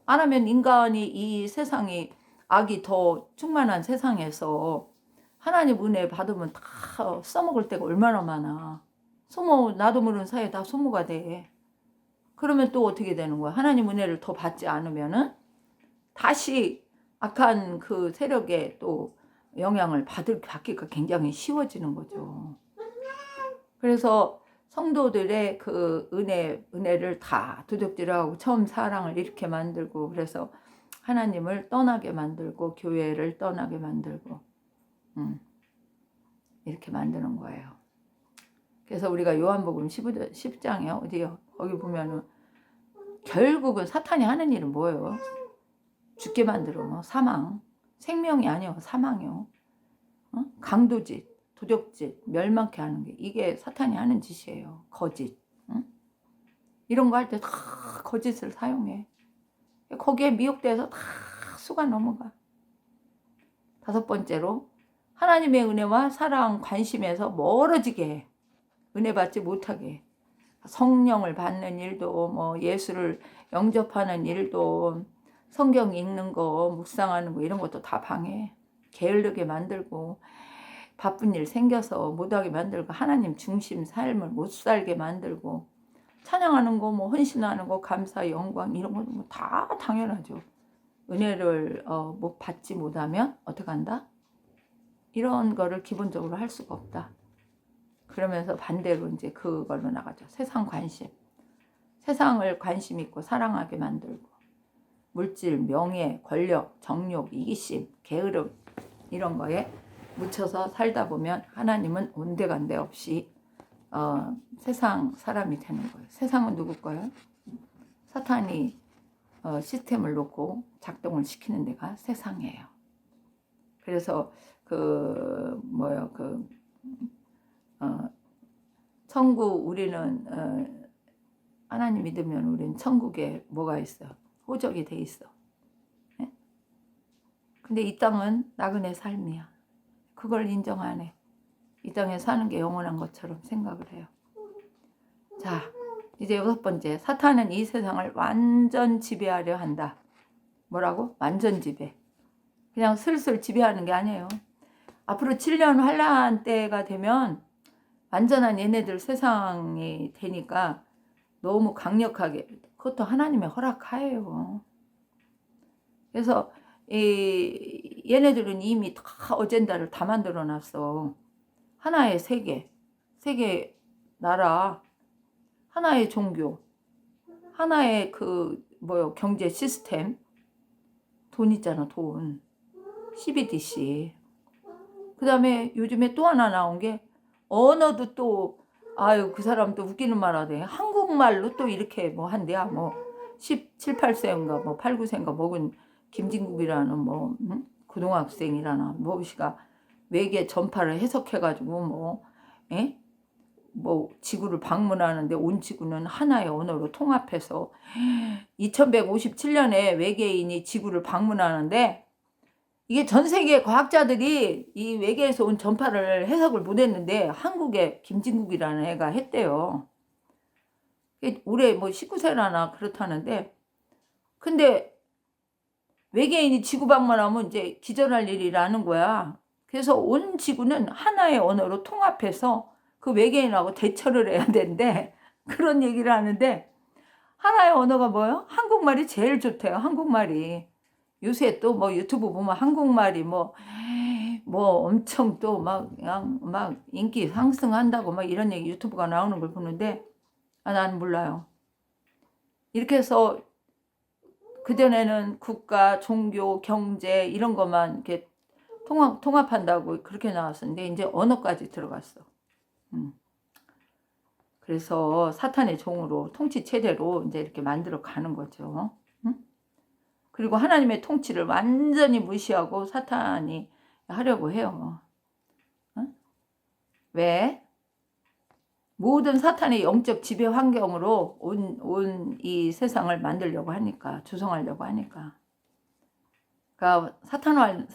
안 하면 인간이 이 세상이 악이 더 충만한 세상에서 하나님 은혜 받으면 다 써먹을 때가 얼마나 많아. 소모 나도 모르는 사이에 다 소모가 돼. 그러면 또 어떻게 되는 거야? 하나님 은혜를 더 받지 않으면은 다시 악한 그 세력에 또 영향을 받기가 굉장히 쉬워지는 거죠. 그래서 성도들의 그 은혜를 다 도적질하고 처음 사랑을 이렇게 만들고 그래서 하나님을 떠나게 만들고 교회를 떠나게 만들고 이렇게 만드는 거예요. 그래서 우리가 요한복음 10장에 어디요? 거기 보면은 결국은 사탄이 하는 일은 뭐예요? 죽게 만들어 사망, 생명이 아니요 사망이요. 강도짓, 도적짓, 멸망케 하는 게 이게 사탄이 하는 짓이에요. 거짓. 이런 거 할 때 다 거짓을 사용해. 거기에 미혹돼서 다 수가 넘어가. 다섯 번째로 하나님의 은혜와 사랑, 관심에서 멀어지게 해. 은혜 받지 못하게 해. 성령을 받는 일도 뭐 예수를 영접하는 일도 성경 읽는 거 묵상하는 거 이런 것도 다 방해해. 게으르게 만들고 바쁜 일 생겨서 못하게 만들고 하나님 중심 삶을 못 살게 만들고 찬양하는 거 뭐 헌신하는 거 감사 영광 이런 거 뭐 다 당연하죠. 은혜를 못 받지 못하면 어떻게 한다? 이런 거를 기본적으로 할 수가 없다. 그러면서 반대로 이제 그걸로 나가죠. 세상 관심. 세상을 관심 있고 사랑하게 만들고 물질, 명예, 권력, 정욕, 이기심, 게으름 이런 거에 묻혀서 살다 보면 하나님은 온데간데 없이 세상 사람이 되는 거예요. 세상은 누구 거예요? 사탄이 시스템을 놓고 작동을 시키는 데가 세상이에요. 그래서 천국 우리는 하나님 믿으면 우리는 천국에 뭐가 있어? 호적이 돼 있어. 네? 근데 이 땅은 나그네 삶이야. 그걸 인정 안 해. 이 땅에 사는 게 영원한 것처럼 생각을 해요. 자, 이제 여섯 번째. 사탄은 이 세상을 완전 지배하려 한다. 뭐라고? 완전 지배. 그냥 슬슬 지배하는 게 아니에요. 앞으로 7년 환란 때가 되면 완전한 얘네들 세상이 되니까 너무 강력하게 그것도 하나님의 허락하에요. 그래서 얘네들은 이미 다 어젠다를 다 만들어 놨어. 하나의 세계 나라, 하나의 종교, 하나의 경제 시스템, 돈 있잖아, 돈. CBDC. 그 다음에 요즘에 또 하나 나온 게 언어도 또 그 사람 또 웃기는 말 하대. 한국말로 또 이렇게 뭐 한대야. 뭐 17, 8세인가 뭐 8, 9세인가 먹은 김진국이라는 고등학생이라나 뭐시가 외계 전파를 해석해가지고 뭐 지구를 방문하는데 온 지구는 하나의 언어로 통합해서 2157년에 외계인이 지구를 방문하는데 이게 전 세계 과학자들이 이 외계에서 온 전파를 해석을 못했는데 한국에 김진국이라는 애가 했대요. 올해 뭐 19세라나 그렇다는데 근데 외계인이 지구 방문하면 이제 기절할 일이라는 거야. 그래서 온 지구는 하나의 언어로 통합해서 그 외계인하고 대처를 해야 된대. 그런 얘기를 하는데 하나의 언어가 뭐예요? 한국말이 제일 좋대요. 한국말이. 요새 또 뭐 유튜브 보면 한국말이 뭐 엄청 또 막 그냥 막 인기 상승한다고 막 이런 얘기 유튜브가 나오는 걸 보는데 난 몰라요. 이렇게 해서 그전에는 국가, 종교, 경제 이런 것만 이렇게 통합한다고 그렇게 나왔었는데 이제 언어까지 들어갔어. 그래서 사탄의 종으로 통치 체제로 이제 이렇게 만들어 가는 거죠. 그리고 하나님의 통치를 완전히 무시하고 사탄이 하려고 해요. 왜? 모든 사탄의 영적 지배 환경으로 온 이 세상을 만들려고 하니까, 조성하려고 하니까. 그러니까 사탄은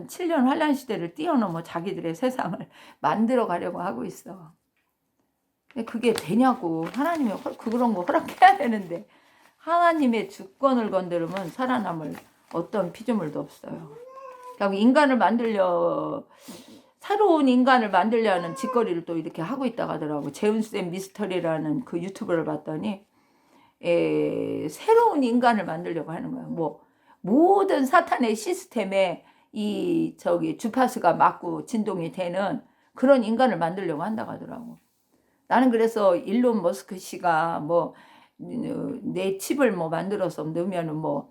7년 환란 시대를 뛰어넘어 자기들의 세상을 만들어 가려고 하고 있어. 그게 되냐고. 하나님이 그런 거 허락해야 되는데 하나님의 주권을 건드리면 살아남을 어떤 피조물도 없어요. 그러니까 인간을 새로운 인간을 만들려는 짓거리를 또 이렇게 하고 있다고 하더라고. 제운스앤 미스터리라는 그 유튜브를 봤더니 새로운 인간을 만들려고 하는 거야. 뭐 모든 사탄의 시스템에 이 주파수가 맞고 진동이 되는 그런 인간을 만들려고 한다고 하더라고. 나는 그래서 일론 머스크 씨가 뭐 내 칩을 뭐 만들어서 넣으면은 뭐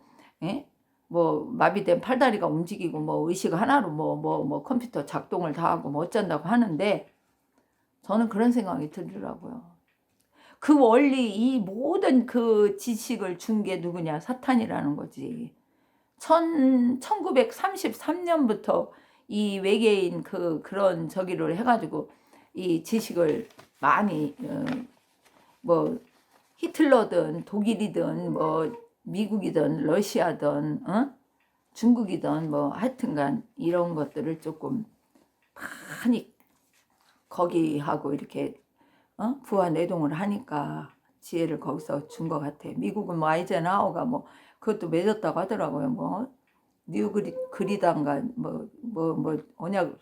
마비된 팔다리가 움직이고 뭐 의식 하나로 뭐 컴퓨터 작동을 다 하고 뭐 어쩐다고 하는데 저는 그런 생각이 들더라고요. 그 원리 이 모든 그 지식을 준 게 누구냐? 사탄이라는 거지. 1933년부터 이 외계인 그런 저기를 해가지고 이 지식을 많이 뭐 히틀러든 독일이든 뭐 미국이든 러시아든 중국이든 뭐 하여튼간 이런 것들을 조금 많이 거기하고 이렇게 부하 내동을 하니까 지혜를 거기서 준 것 같아. 미국은 뭐 아이젠하워가 뭐 그것도 맺었다고 하더라고요. 뭐 뉴그리단가 뭐 언약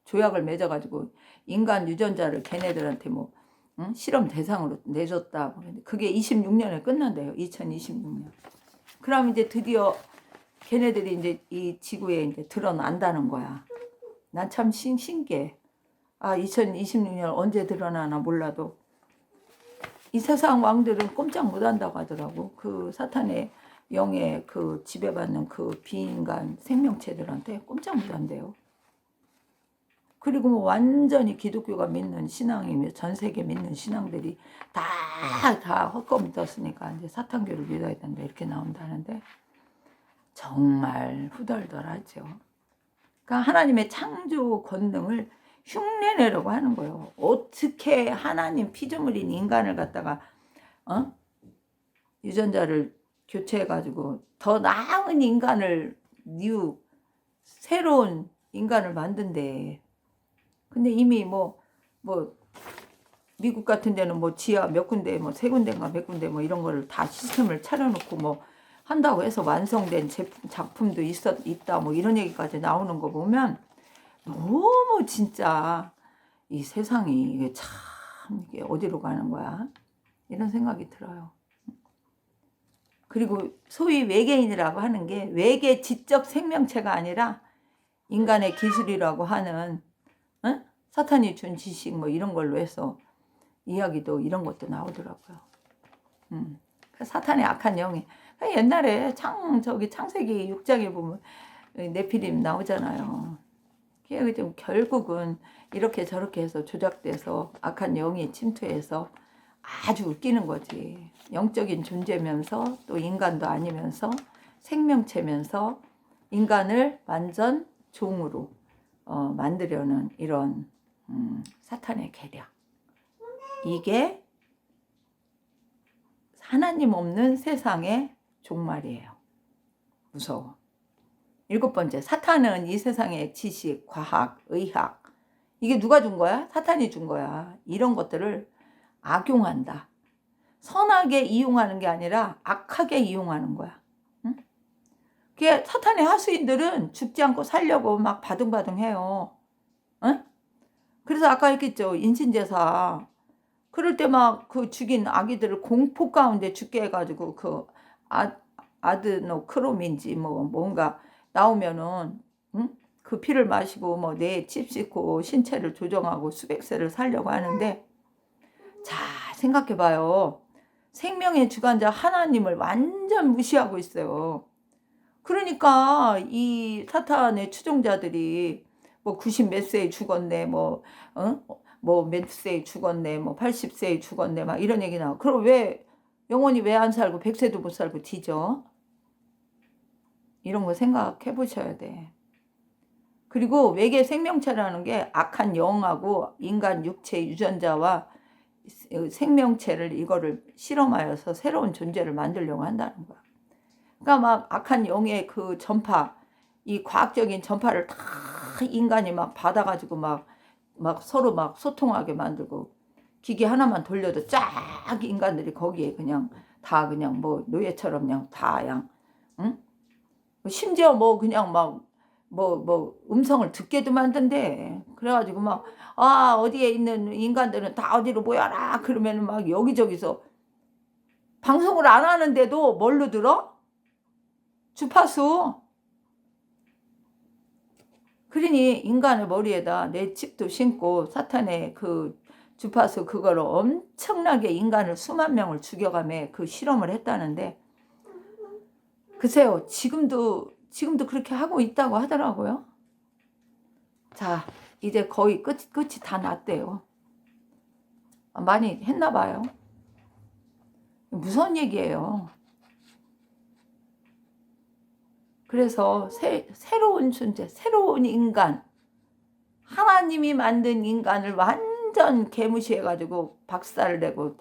조약을 맺어가지고 인간 유전자를 걔네들한테 뭐 실험 대상으로 내줬다. 그게 26년에 끝난대요. 2026년. 그럼 이제 드디어 걔네들이 이제 이 지구에 이제 드러난다는 거야. 난 참 신기해. 2026년 언제 드러나나 몰라도 이 세상 왕들은 꼼짝 못 한다고 하더라고. 그 사탄의 영에 그 지배받는 그 비인간 생명체들한테 꼼짝 못 한대요. 그리고 뭐 완전히 기독교가 믿는 신앙이며 전 세계 믿는 신앙들이 다 헛것 믿었으니까 이제 사탄교를 믿어야 된다 이렇게 나온다는데 정말 후덜덜하죠. 그러니까 하나님의 창조 권능을 흉내내려고 하는 거예요. 어떻게 하나님 피조물인 인간을 갖다가 유전자를 교체해가지고 더 나은 인간을 새로운 인간을 만든대. 근데 이미 뭐 미국 같은 데는 뭐 지하 몇 군데 뭐 세 군데인가 몇 군데 뭐 이런 거를 다 시스템을 차려놓고 뭐 한다고 해서 완성된 작품도 있다 뭐 이런 얘기까지 나오는 거 보면 너무 진짜 이 세상이 이게 참 이게 어디로 가는 거야 이런 생각이 들어요. 그리고 소위 외계인이라고 하는 게 외계 지적 생명체가 아니라 인간의 기술이라고 하는 사탄이 준 지식 뭐 이런 걸로 해서 이야기도 이런 것도 나오더라고요. 사탄의 악한 영이 옛날에 창세기 6장에 보면 네피림 나오잖아요. 좀 결국은 이렇게 저렇게 해서 조작돼서 악한 영이 침투해서 아주 웃기는 거지. 영적인 존재면서 또 인간도 아니면서 생명체면서 인간을 완전 종으로 만들려는 이런 사탄의 계략. 이게 하나님 없는 세상의 종말이에요. 무서워. 7번째, 사탄은 이 세상의 지식, 과학, 의학, 이게 누가 준 거야? 사탄이 준 거야. 이런 것들을 악용한다. 선하게 이용하는 게 아니라 악하게 이용하는 거야. 응? 그게 사탄의 하수인들은 죽지 않고 살려고 막 바둥바둥해요. 응? 그래서 아까 했겠죠. 인신제사. 그럴 때 막 그 죽인 아기들을 공포 가운데 죽게 해가지고 그 아드노크롬인지 뭐 뭔가 나오면은, 응? 그 피를 마시고 뭐 뇌에 칩 싣고 신체를 조정하고 수백세를 살려고 하는데, 자, 생각해봐요. 생명의 주관자 하나님을 완전 무시하고 있어요. 그러니까 이 사탄의 추종자들이 뭐 90 몇 세에 죽었네, 뭐 몇 세에 죽었네, 뭐 80세에 죽었네, 막 이런 얘기 나와. 그럼 왜 영원히 왜 안 살고 100세도 못 살고 뒤져? 이런 거 생각해 보셔야 돼. 그리고 외계 생명체라는 게 악한 영하고 인간 육체 유전자와 생명체를 이거를 실험하여서 새로운 존재를 만들려고 한다는 거야. 그러니까 막 악한 영의 그 전파, 이 과학적인 전파를 다 인간이 막 받아가지고 막 서로 막 소통하게 만들고, 기계 하나만 돌려도 쫙 인간들이 거기에 그냥 다 그냥 뭐 노예처럼 그냥 다 그냥, 응? 심지어 뭐 그냥 막 뭐 음성을 듣게도 만든대. 그래가지고 막 어디에 있는 인간들은 다 어디로 모여라 그러면 막 여기저기서 방송을 안 하는데도 뭘로 들어? 주파수. 그러니 인간의 머리에다 내 칩도 심고 사탄의 그 주파수 그거를 엄청나게 인간을 수만 명을 죽여가며 그 실험을 했다는데, 글쎄요, 지금도 그렇게 하고 있다고 하더라고요. 자, 이제 거의 끝이 다 났대요. 많이 했나 봐요. 무서운 얘기예요. 그래서 새로운 존재, 새로운 인간, 하나님이 만든 인간을 완전 개무시해가지고 박살을 내고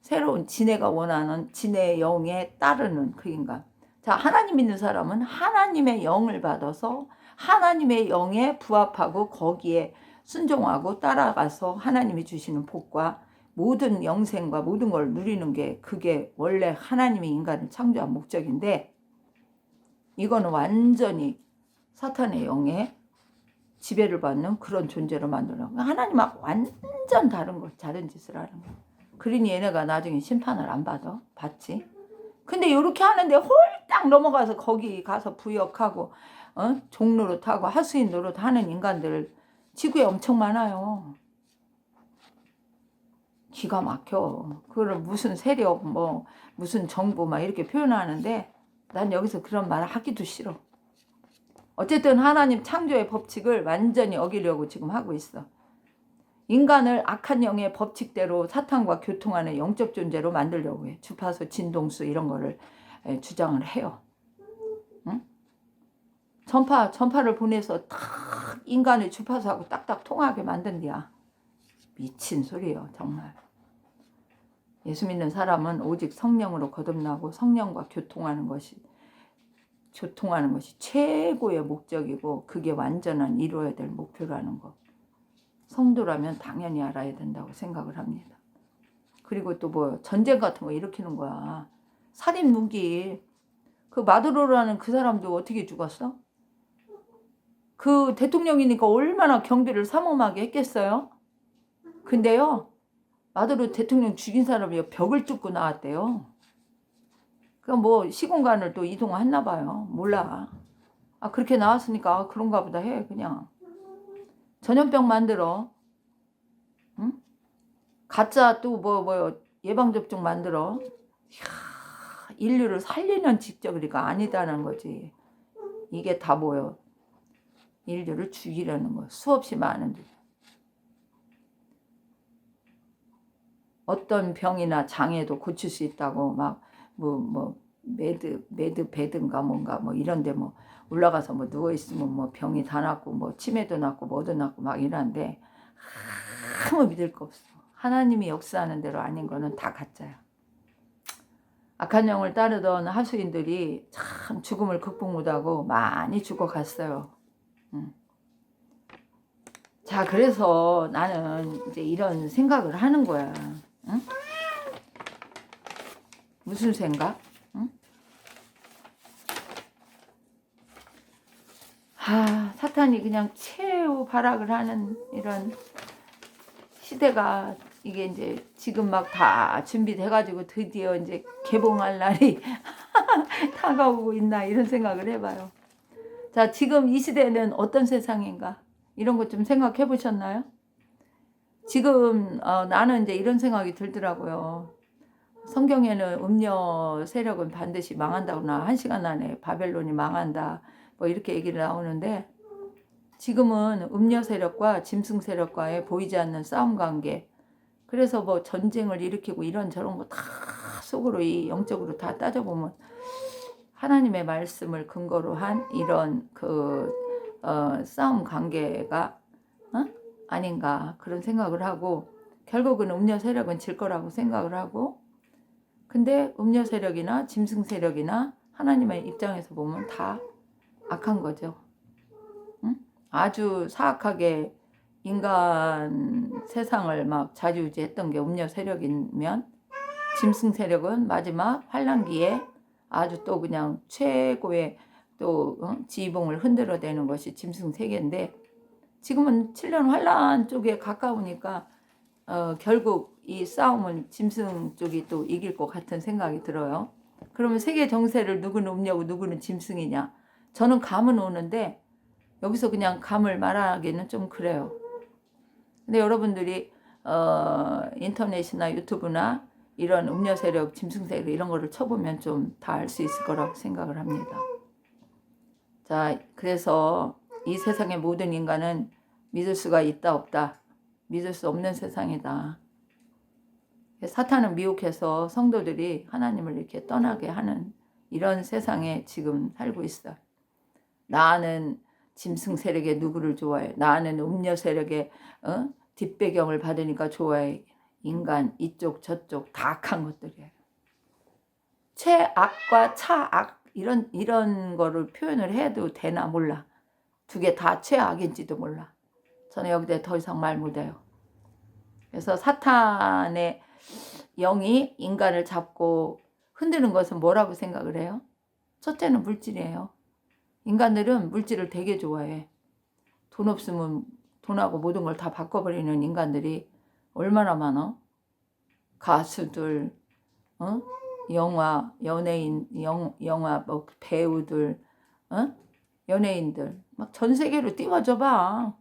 새로운 지네가 원하는 지네의 영에 따르는 그 인간. 자, 하나님 믿는 사람은 하나님의 영을 받아서 하나님의 영에 부합하고 거기에 순종하고 따라가서 하나님이 주시는 복과 모든 영생과 모든 걸 누리는 게, 그게 원래 하나님이 인간을 창조한 목적인데, 이거는 완전히 사탄의 영에 지배를 받는 그런 존재로 만들어요. 하나님하고 완전 다른 짓을 하는 거야. 그러니 얘네가 나중에 심판을 안 받지. 근데 이렇게 하는데 홀딱 넘어가서 거기 가서 부역하고 종로로 타고 하수인 노릇 하는 인간들 지구에 엄청 많아요. 기가 막혀. 그걸 무슨 세력, 뭐 무슨 정부 막 이렇게 표현하는데, 난 여기서 그런 말 하기도 싫어. 어쨌든 하나님 창조의 법칙을 완전히 어기려고 지금 하고 있어. 인간을 악한 영의 법칙대로 사탄과 교통하는 영적 존재로 만들려고 해. 주파수, 진동수 이런 거를 주장을 해요. 응? 전파를 보내서 탁 인간의 주파수하고 딱딱 통하게 만든디야. 미친 소리예요, 정말. 예수 믿는 사람은 오직 성령으로 거듭나고 성령과 교통하는 것이 최고의 목적이고, 그게 완전한 이루어야 될 목표라는 거. 성도라면 당연히 알아야 된다고 생각을 합니다. 그리고 또 뭐 전쟁 같은 거 일으키는 거야. 살인 무기. 그 마두로라는 그 사람도 어떻게 죽었어? 그 대통령이니까 얼마나 경비를 삼엄하게 했겠어요? 근데요, 마두로 대통령 죽인 사람이 벽을 뚫고 나왔대요. 그럼 뭐 시공간을 또 이동했나 봐요. 몰라. 그렇게 나왔으니까 그런가 보다 해. 그냥 전염병 만들어. 응? 가짜 또 뭐 예방접종 만들어. 이야, 인류를 살리는 직접이가 아니다는 거지. 이게 다 뭐요? 인류를 죽이려는 거. 수없이 많은데. 어떤 병이나 장애도 고칠 수 있다고 막 배든가 뭔가 뭐 이런데 뭐 올라가서 뭐 누워 있으면 뭐 병이 다 낫고 뭐 치매도 낫고 뭐도 낫고 막 이러는데 아무 믿을 거 없어. 하나님이 역사하는 대로 아닌 거는 다 가짜야. 악한 영을 따르던 하수인들이 참 죽음을 극복 못하고 많이 죽어갔어요. 자, 그래서 나는 이제 이런 생각을 하는 거야. 응? 무슨 생각? 응? 사탄이 그냥 최후 발악을 하는 이런 시대가 이게 이제 지금 막 다 준비돼가지고 드디어 이제 개봉할 날이 다가오고 있나 이런 생각을 해봐요. 자, 지금 이 시대는 어떤 세상인가? 이런 것 좀 생각해 보셨나요? 지금 나는 이제 이런 생각이 들더라고요. 성경에는 음녀 세력은 반드시 망한다거나 1시간 안에 바벨론이 망한다 뭐 이렇게 얘기를 나오는데 지금은 음녀 세력과 짐승 세력과의 보이지 않는 싸움 관계, 그래서 뭐 전쟁을 일으키고 이런 저런 거 다 속으로 이 영적으로 다 따져보면 하나님의 말씀을 근거로 한 이런 싸움 관계가 아닌가 그런 생각을 하고, 결국은 음녀 세력은 질 거라고 생각을 하고, 근데 음녀 세력이나 짐승 세력이나 하나님의 입장에서 보면 다 악한 거죠. 아주 사악하게 인간 세상을 막 좌지우지했던 게 음녀 세력이면, 짐승 세력은 마지막 환란기에 아주 또 그냥 최고의 또 지휘봉을 흔들어대는 것이 짐승 세계인데, 지금은 7년 환란 쪽에 가까우니까 결국 이 싸움은 짐승 쪽이 또 이길 것 같은 생각이 들어요. 그러면 세계 정세를 누구는 음녀고 누구는 짐승이냐? 저는 감은 오는데 여기서 그냥 감을 말하기는 좀 그래요. 근데 여러분들이 인터넷이나 유튜브나 이런 음녀 세력, 짐승 세력 이런 거를 쳐보면 좀 다 알 수 있을 거라고 생각을 합니다. 자, 그래서 이 세상의 모든 인간은 믿을 수가 있다 없다, 믿을 수 없는 세상이다. 사탄은 미혹해서 성도들이 하나님을 이렇게 떠나게 하는 이런 세상에 지금 살고 있어. 나는 짐승 세력의 누구를 좋아해? 나는 음녀 세력의 뒷배경을 받으니까 좋아해. 인간 이쪽 저쪽 다 악한 것들이에요. 최악과 차악 이런 거를 표현을 해도 되나 몰라. 두 개 다 최악인지도 몰라. 저는 여기다 더 이상 말 못해요. 그래서 사탄의 영이 인간을 잡고 흔드는 것은 뭐라고 생각을 해요? 첫째는 물질이에요. 인간들은 물질을 되게 좋아해. 돈 없으면 돈하고 모든 걸 다 바꿔버리는 인간들이 얼마나 많아? 가수들, 영화, 연예인, 영화 뭐 배우들, 연예인들 막 전 세계로 띄워줘봐.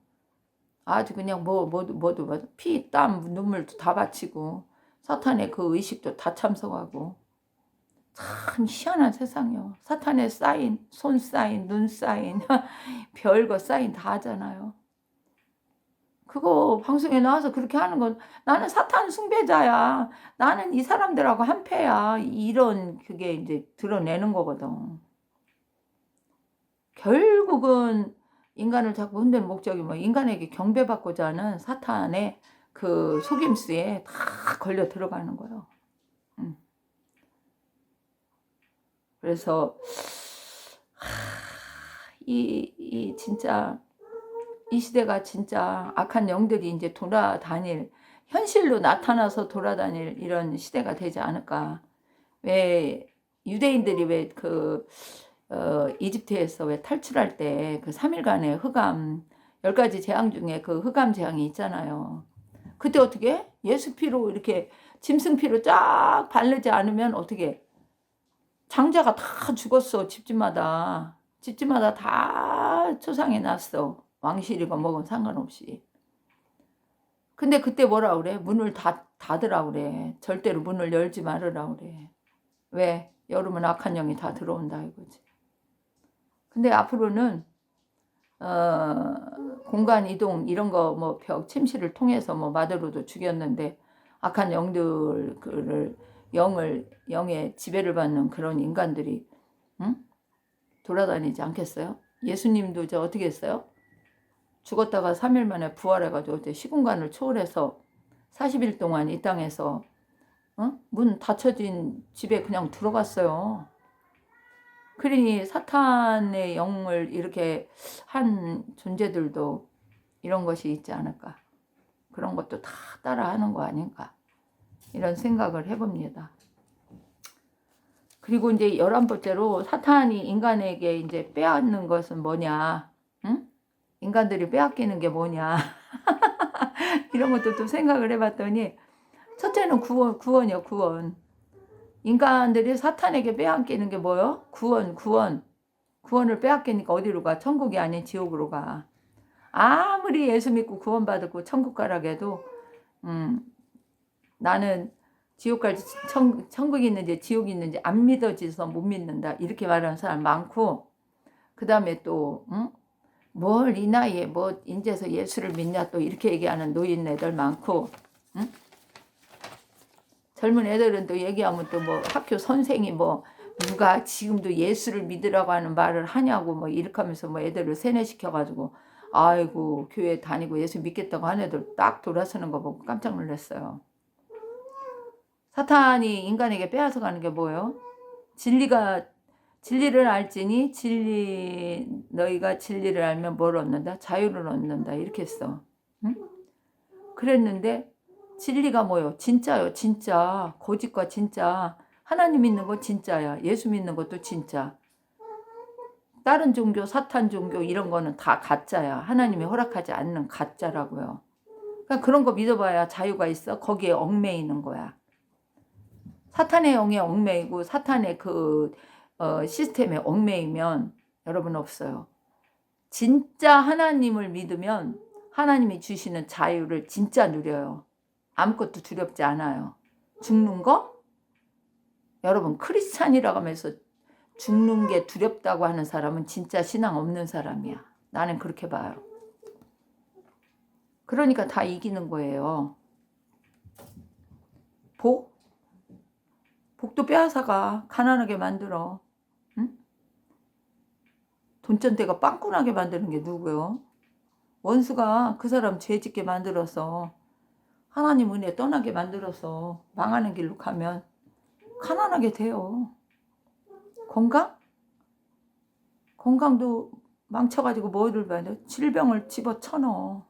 아주 그냥 모두 피, 땀, 눈물도 다 바치고 사탄의 그 의식도 다 참석하고, 참 희한한 세상이요. 사탄의 사인, 손 사인, 눈 사인, 별거 사인 다 하잖아요. 그거 방송에 나와서 그렇게 하는 건 나는 사탄 숭배자야, 나는 이 사람들하고 한패야, 이런 그게 이제 드러내는 거거든. 결국은 인간을 자꾸 흔드는 목적이 뭐 인간에게 경배받고자 하는 사탄의 그 속임수에 다 걸려 들어가는 거예요. 그래서 진짜 이 시대가 진짜 악한 영들이 이제 돌아다닐, 현실로 나타나서 돌아다닐 이런 시대가 되지 않을까. 왜 유대인들이 왜 이집트에서 왜 탈출할 때 그 3일간의 흑암 10가지 재앙 중에 그 흑암 재앙이 있잖아요. 그때 어떻게 예수 피로 이렇게 짐승 피로 쫙 바르지 않으면 어떻게 장자가 다 죽었어. 집집마다 다 초상이 났어. 왕실이고 뭐건 상관없이. 근데 그때 뭐라 그래? 문을 닫으라 그래. 절대로 문을 열지 말으라 그래. 왜? 여름은 악한 영이 다 들어온다 이거지. 근데 앞으로는 공간 이동 이런 거 뭐 벽 침실을 통해서 뭐 마대로도 죽였는데, 악한 영들을 영의 지배를 받는 그런 인간들이 돌아다니지 않겠어요? 예수님도 저 어떻게 했어요? 죽었다가 3일 만에 부활해가지고 시공간을 초월해서 40일 동안 이 땅에서 문 닫혀진 집에 그냥 들어갔어요. 그러니 사탄의 영을 이렇게 한 존재들도 이런 것이 있지 않을까. 그런 것도 다 따라하는 거 아닌가. 이런 생각을 해봅니다. 그리고 이제 11번째로 사탄이 인간에게 이제 빼앗는 것은 뭐냐. 응? 인간들이 빼앗기는 게 뭐냐. 이런 것도 또 생각을 해봤더니 첫째는 구원이요, 구원. 인간들이 사탄에게 빼앗기는 게 뭐요? 구원을 빼앗기니까 어디로 가? 천국이 아닌 지옥으로 가. 아무리 예수 믿고 구원받고 천국 가라고 해도 나는 지옥 갈지 천국이 있는지 지옥이 있는지 안 믿어져서 못 믿는다. 이렇게 말하는 사람 많고, 그 다음에 또 뭘 이 나이에 뭐 인제서 예수를 믿냐 또 이렇게 얘기하는 노인네들 많고, 젊은 애들은 또 얘기하면 또 뭐 학교 선생이 뭐 누가 지금도 예수를 믿으라고 하는 말을 하냐고 뭐 이렇게 하면서 뭐 애들을 세뇌시켜가지고 아이고 교회 다니고 예수 믿겠다고 하는 애들 딱 돌아서는 거 보고 깜짝 놀랐어요. 사탄이 인간에게 빼앗아 가는 게 뭐예요? 진리를 알지니 너희가 진리를 알면 뭘 얻는다? 자유를 얻는다. 이렇게 했어. 응? 그랬는데 진리가 뭐예요? 진짜요. 진짜. 거짓과 진짜. 하나님 믿는 거 진짜야. 예수 믿는 것도 진짜. 다른 종교, 사탄 종교 이런 거는 다 가짜야. 하나님이 허락하지 않는 가짜라고요. 그러니까 그런 거 믿어봐야 자유가 있어? 거기에 얽매이는 거야. 사탄의 영에 얽매이고 사탄의 그 시스템에 얽매이면 여러분 없어요. 진짜 하나님을 믿으면 하나님이 주시는 자유를 진짜 누려요. 아무것도 두렵지 않아요. 죽는 거? 여러분 크리스찬이라고 하면서 죽는 게 두렵다고 하는 사람은 진짜 신앙 없는 사람이야. 나는 그렇게 봐요. 그러니까 다 이기는 거예요. 복도 빼앗아가 가난하게 만들어. 응? 돈전대가 빵꾸나게 만드는 게 누구요? 원수가 그 사람 죄짓게 만들어서 하나님 은혜 떠나게 만들어서 망하는 길로 가면 가난하게 돼요. 건강도 망쳐가지고 뭐를 봐야 돼? 질병을 집어쳐넣어.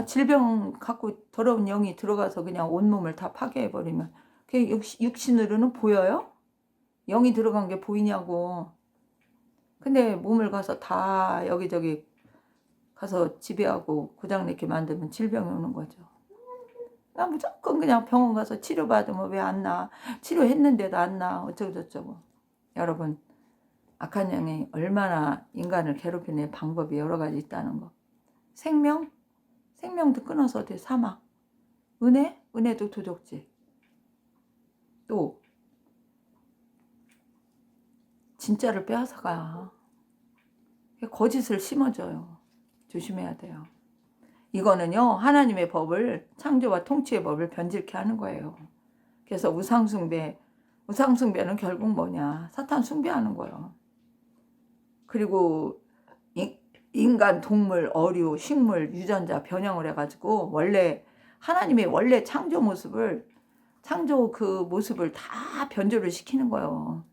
질병 갖고 더러운 영이 들어가서 그냥 온몸을 다 파괴해버리면 그게 육신으로는 보여요? 영이 들어간 게 보이냐고. 근데 몸을 가서 다 여기저기 가서 지배하고 고장내게 만들면 질병이 오는 거죠. 나 무조건 그냥 병원 가서 치료받으면 왜 안 나? 치료했는데도 안 나. 어쩌고저쩌고. 여러분 악한 영이 얼마나 인간을 괴롭히는 방법이 여러 가지 있다는 거. 생명도 끊어서 돼. 사막. 은혜도 도적지. 또 진짜를 빼앗아가. 거짓을 심어줘요. 조심해야 돼요. 이거는요 하나님의 법을, 창조와 통치의 법을 변질케 하는 거예요. 그래서 우상숭배는 결국 뭐냐? 사탄 숭배하는 거예요. 그리고 인간, 동물, 어류, 식물, 유전자 변형을 해가지고 하나님의 원래 창조 그 모습을 다 변조를 시키는 거예요.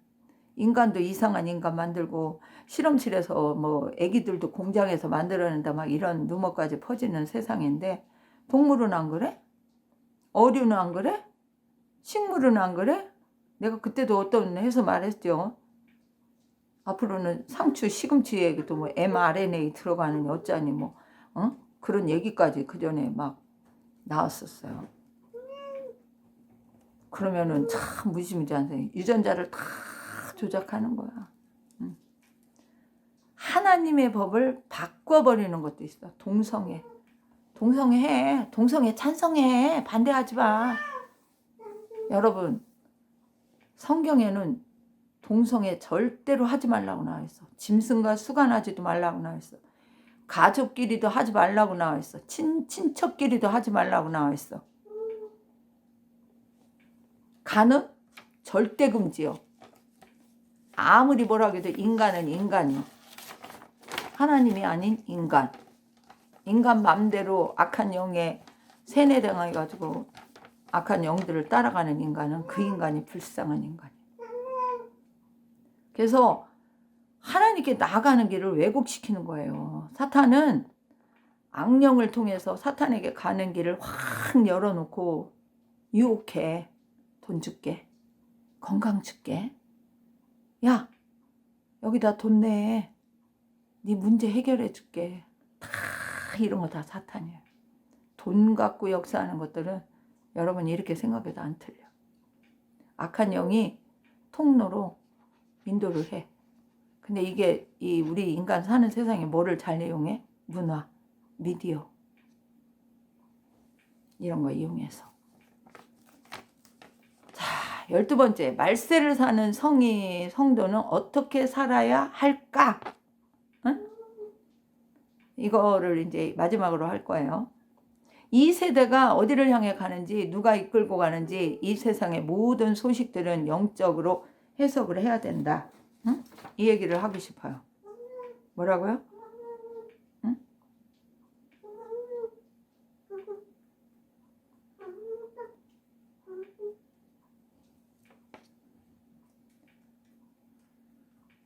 인간도 이상한 인간 만들고 실험실에서 뭐 애기들도 공장에서 만들어낸다 막 이런 루머까지 퍼지는 세상인데, 동물은 안 그래? 어류는 안 그래? 식물은 안 그래? 내가 그때도 어떤 해서 말했죠. 앞으로는 상추, 시금치에도 뭐 mRNA 들어가는 어쩌니 뭐 그런 얘기까지 그 전에 막 나왔었어요. 그러면은 참 무지무지한 유전자를 다 조작하는 거야. 하나님의 법을 바꿔버리는 것도 있어. 동성애 찬성해. 반대하지 마. 여러분 성경에는 동성애 절대로 하지 말라고 나와 있어. 짐승과 수간하지도 말라고 나와 있어. 가족끼리도 하지 말라고 나와 있어. 친척끼리도 하지 말라고 나와 있어. 간은 절대 금지요. 아무리 뭐라 해도 인간은 인간이요. 하나님이 아닌 인간 맘대로 악한 영에 세뇌당해가지고 악한 영들을 따라가는 인간은 그 인간이 불쌍한 인간이에요. 그래서 하나님께 나아가는 길을 왜곡시키는 거예요. 사탄은 악령을 통해서 사탄에게 가는 길을 확 열어놓고 유혹해. 돈 줄게. 건강 줄게. 야, 여기다 돈 내. 네 문제 해결해 줄게. 다 이런 거 다 사탄이에요. 돈 갖고 역사하는 것들은 여러분 이렇게 생각해도 안 틀려. 악한 영이 통로로 인도를 해. 근데 이게 우리 인간 사는 세상에 뭐를 잘 이용해? 문화, 미디어 이런 거 이용해서. 자, 12번째, 말세를 사는 성도는 어떻게 살아야 할까? 응? 이거를 이제 마지막으로 할 거예요. 이 세대가 어디를 향해 가는지, 누가 이끌고 가는지 이 세상의 모든 소식들은 영적으로 해석을 해야 된다. 응? 이 얘기를 하고 싶어요. 뭐라고요? 응?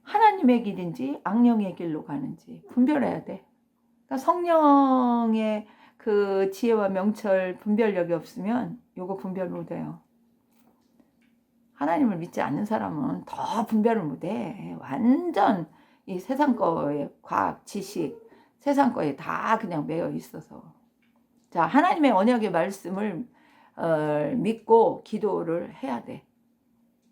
하나님의 길인지 악령의 길로 가는지 분별해야 돼. 그러니까 성령의 그 지혜와 명철 분별력이 없으면 요거 분별 못해요. 하나님을 믿지 않는 사람은 더 분별을 못해. 완전 이 세상 거에 과학, 지식, 세상 거에 다 그냥 매여 있어서. 자, 하나님의 언약의 말씀을 믿고 기도를 해야 돼.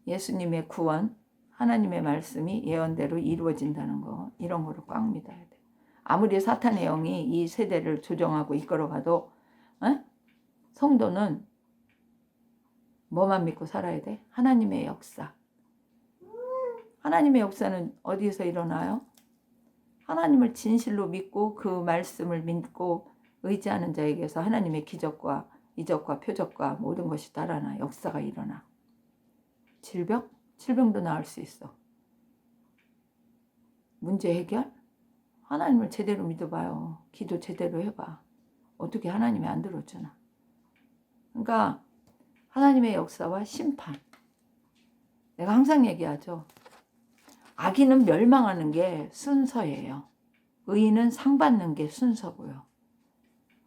예수님의 구원, 하나님의 말씀이 예언대로 이루어진다는 거, 이런 거를 꽉 믿어야 돼. 아무리 사탄의 영이 이 세대를 조정하고 이끌어가도 성도는 뭐만 믿고 살아야 돼? 하나님의 역사. 하나님의 역사는 어디에서 일어나요? 하나님을 진실로 믿고 그 말씀을 믿고 의지하는 자에게서 하나님의 기적과 이적과 표적과 모든 것이 달아나 역사가 일어나. 질병도 나을 수 있어. 문제 해결? 하나님을 제대로 믿어봐요. 기도 제대로 해봐. 어떻게 하나님이 안 들어주나. 그러니까 하나님의 역사와 심판. 내가 항상 얘기하죠. 악인은 멸망하는 게 순서예요. 의인은 상 받는 게 순서고요.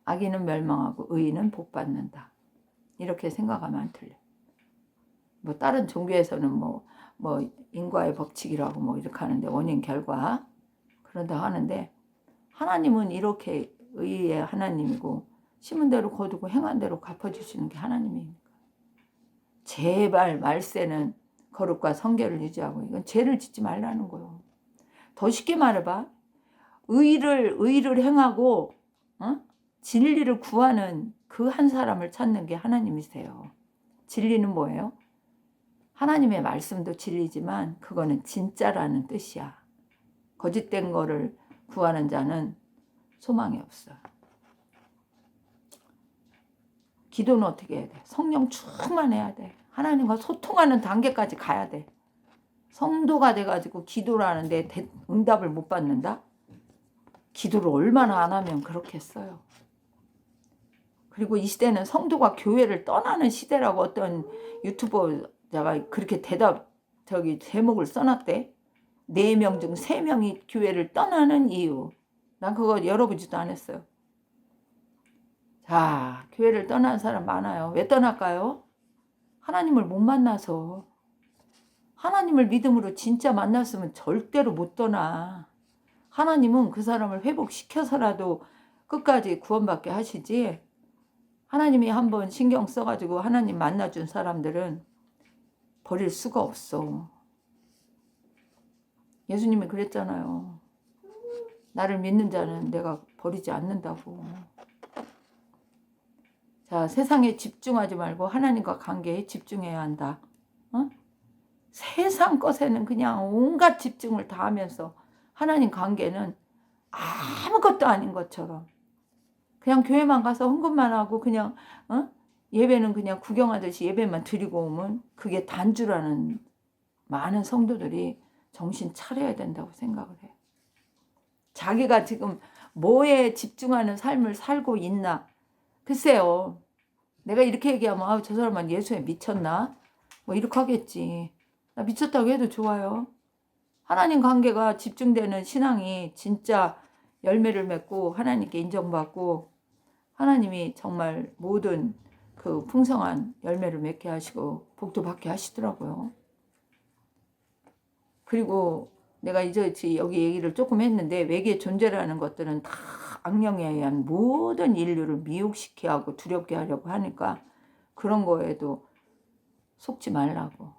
악인은 멸망하고 의인은 복 받는다. 이렇게 생각하면 안 틀려. 뭐 다른 종교에서는 뭐 인과의 법칙이라고 뭐 이렇게 하는데 원인 결과 그런다 하는데 하나님은 이렇게 의의 하나님이고 심은 대로 거두고 행한 대로 갚아주시는 게 하나님입니까? 제발 말세는 거룩과 성결을 유지하고 이건 죄를 짓지 말라는 거예요. 더 쉽게 말해봐. 의를 행하고 진리를 구하는 그 한 사람을 찾는 게 하나님이세요. 진리는 뭐예요? 하나님의 말씀도 진리지만 그거는 진짜라는 뜻이야. 거짓된 거를 구하는 자는 소망이 없어요. 기도는 어떻게 해야 돼? 성령 충만해야 돼. 하나님과 소통하는 단계까지 가야 돼. 성도가 돼가지고 기도를 하는데 응답을 못 받는다? 기도를 얼마나 안 하면 그렇겠어요. 그리고 이 시대는 성도가 교회를 떠나는 시대라고 어떤 유튜버가 그렇게 제목을 써놨대. 4명 중 3명이 교회를 떠나는 이유. 난 그거 열어보지도 않았어요. 자, 교회를 떠나는 사람 많아요. 왜 떠날까요? 하나님을 못 만나서. 하나님을 믿음으로 진짜 만났으면 절대로 못 떠나. 하나님은 그 사람을 회복시켜서라도 끝까지 구원받게 하시지. 하나님이 한번 신경 써가지고 하나님 만나준 사람들은 버릴 수가 없어. 예수님이 그랬잖아요. 나를 믿는 자는 내가 버리지 않는다고. 자, 세상에 집중하지 말고 하나님과 관계에 집중해야 한다. 세상 것에는 그냥 온갖 집중을 다 하면서 하나님 관계는 아무것도 아닌 것처럼 그냥 교회만 가서 헌금만 하고 그냥 예배는 그냥 구경하듯이 예배만 드리고 오면 그게 단주라는 많은 성도들이 정신 차려야 된다고 생각을 해. 자기가 지금 뭐에 집중하는 삶을 살고 있나, 글쎄요. 내가 이렇게 얘기하면 아우 저 사람은 예수에 미쳤나? 뭐 이렇게 하겠지. 나 미쳤다고 해도 좋아요. 하나님 관계가 집중되는 신앙이 진짜 열매를 맺고 하나님께 인정받고 하나님이 정말 모든 그 풍성한 열매를 맺게 하시고 복도 받게 하시더라고요. 그리고 내가 이제 여기 얘기를 조금 했는데 외계 존재라는 것들은 다 악령에 의한 모든 인류를 미혹시키게 하고 두렵게 하려고 하니까 그런 거에도 속지 말라고,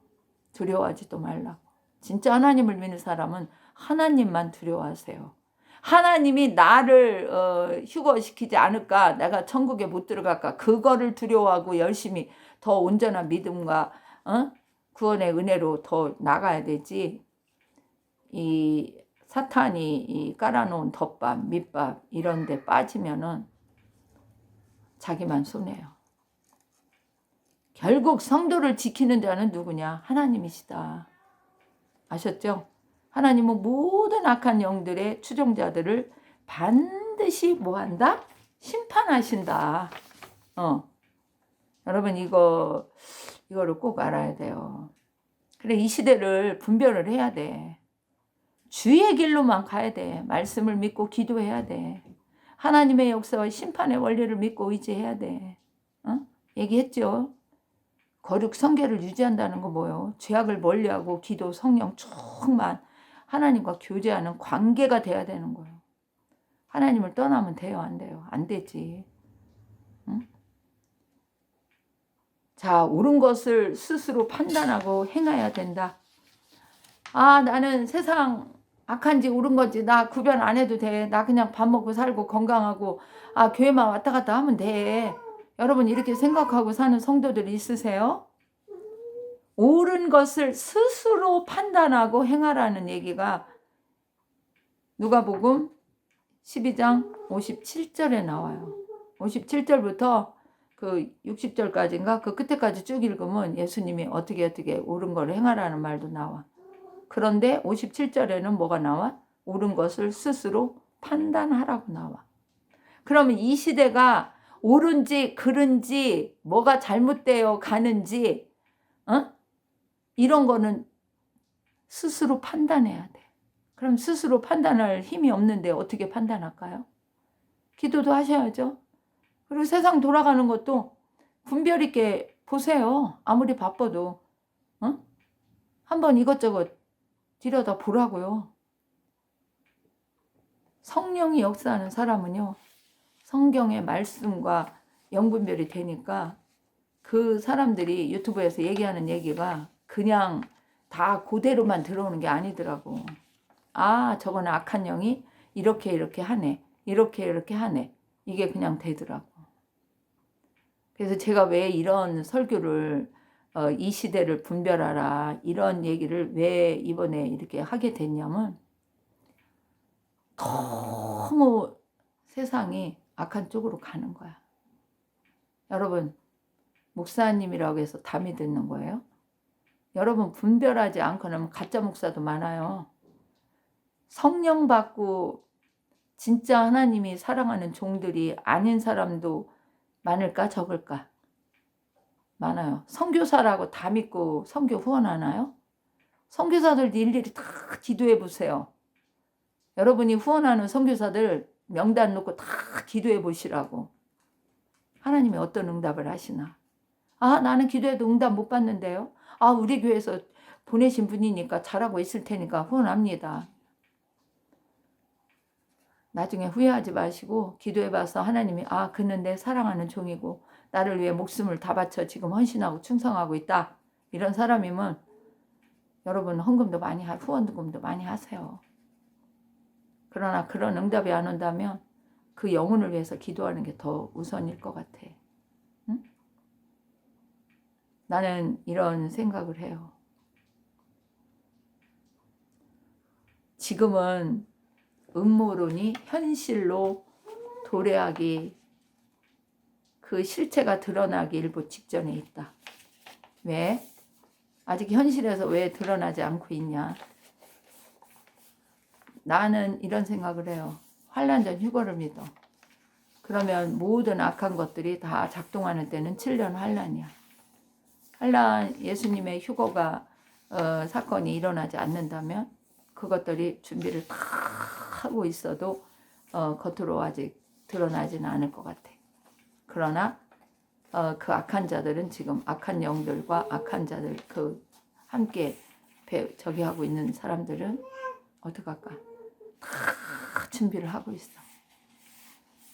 두려워하지도 말라고. 진짜 하나님을 믿는 사람은 하나님만 두려워하세요. 하나님이 나를 휴거시키지 않을까, 내가 천국에 못 들어갈까, 그거를 두려워하고 열심히 더 온전한 믿음과 구원의 은혜로 더 나가야 되지. 이 사탄이 이 깔아놓은 덮밥, 밑밥 이런 데 빠지면은 자기만 손해요. 결국 성도를 지키는 자는 누구냐? 하나님이시다. 아셨죠? 하나님은 모든 악한 영들의 추종자들을 반드시 뭐한다? 심판하신다. 여러분 이거를 꼭 알아야 돼요. 그래 이 시대를 분별을 해야 돼. 주의 길로만 가야 돼. 말씀을 믿고 기도해야 돼. 하나님의 역사와 심판의 원리를 믿고 의지해야 돼. 얘기했죠? 거룩 성결을 유지한다는 거 뭐예요? 죄악을 멀리하고 기도, 성령 충만 하나님과 교제하는 관계가 돼야 되는 거예요. 하나님을 떠나면 돼요? 안 돼요? 안 되지. 응? 자, 옳은 것을 스스로 판단하고 행해야 된다. 아, 나는 세상 악한지 옳은 건지 나 구별 안 해도 돼. 나 그냥 밥 먹고 살고 건강하고 교회만 왔다 갔다 하면 돼. 여러분 이렇게 생각하고 사는 성도들이 있으세요? 옳은 것을 스스로 판단하고 행하라는 얘기가 누가복음 12장 57절에 나와요. 57절부터 그 60절까지인가 그 끝에까지 쭉 읽으면 예수님이 어떻게 옳은 걸 행하라는 말도 나와. 그런데 57절에는 뭐가 나와? 옳은 것을 스스로 판단하라고 나와. 그러면 이 시대가 옳은지 그른지 뭐가 잘못되어 가는지 이런 거는 스스로 판단해야 돼. 그럼 스스로 판단할 힘이 없는데 어떻게 판단할까요? 기도도 하셔야죠. 그리고 세상 돌아가는 것도 분별 있게 보세요. 아무리 바빠도 한번 이것저것 들여다 보라고요. 성령이 역사하는 사람은요. 성경의 말씀과 영분별이 되니까 그 사람들이 유튜브에서 얘기하는 얘기가 그냥 다 그대로만 들어오는 게 아니더라고. 아, 저건 악한 영이 이렇게 하네. 이렇게 하네. 이게 그냥 되더라고. 그래서 제가 왜 이런 설교를 이 시대를 분별하라 이런 얘기를 왜 이번에 이렇게 하게 됐냐면 너무 세상이 악한 쪽으로 가는 거야. 여러분 목사님이라고 해서 다 믿는 거예요? 여러분 분별하지 않고 나면 가짜 목사도 많아요. 성령 받고 진짜 하나님이 사랑하는 종들이 아닌 사람도 많을까 적을까? 많아요. 선교사라고 다 믿고 선교 후원하나요? 선교사들 일일이 다 기도해 보세요. 여러분이 후원하는 선교사들 명단 놓고 다 기도해 보시라고. 하나님이 어떤 응답을 하시나? 아, 나는 기도해도 응답 못 받는데요. 아, 우리 교회에서 보내신 분이니까 잘하고 있을 테니까 후원합니다. 나중에 후회하지 마시고 기도해봐서 하나님이 그는 내 사랑하는 종이고 나를 위해 목숨을 다 바쳐 지금 헌신하고 충성하고 있다. 이런 사람이면 여러분 헌금도 많이 후원금도 많이 하세요. 그러나 그런 응답이 안 온다면 그 영혼을 위해서 기도하는 게 더 우선일 것 같아. 응? 나는 이런 생각을 해요. 지금은 음모론이 현실로 도래하기 그 실체가 드러나기 일보 직전에 있다. 왜? 아직 현실에서 왜 드러나지 않고 있냐? 나는 이런 생각을 해요. 환난 전 휴거를 믿어. 그러면 모든 악한 것들이 다 작동하는 때는 7년 환란이야. 환란, 예수님의 휴거가 사건이 일어나지 않는다면 그것들이 준비를 다 하고 있어도 겉으로 아직 드러나지는 않을 것 같아. 그러나 그 악한 자들은 지금 악한 영들과 악한 자들 그 함께 저기 하고 있는 사람들은 어떡할까? 다 준비를 하고 있어.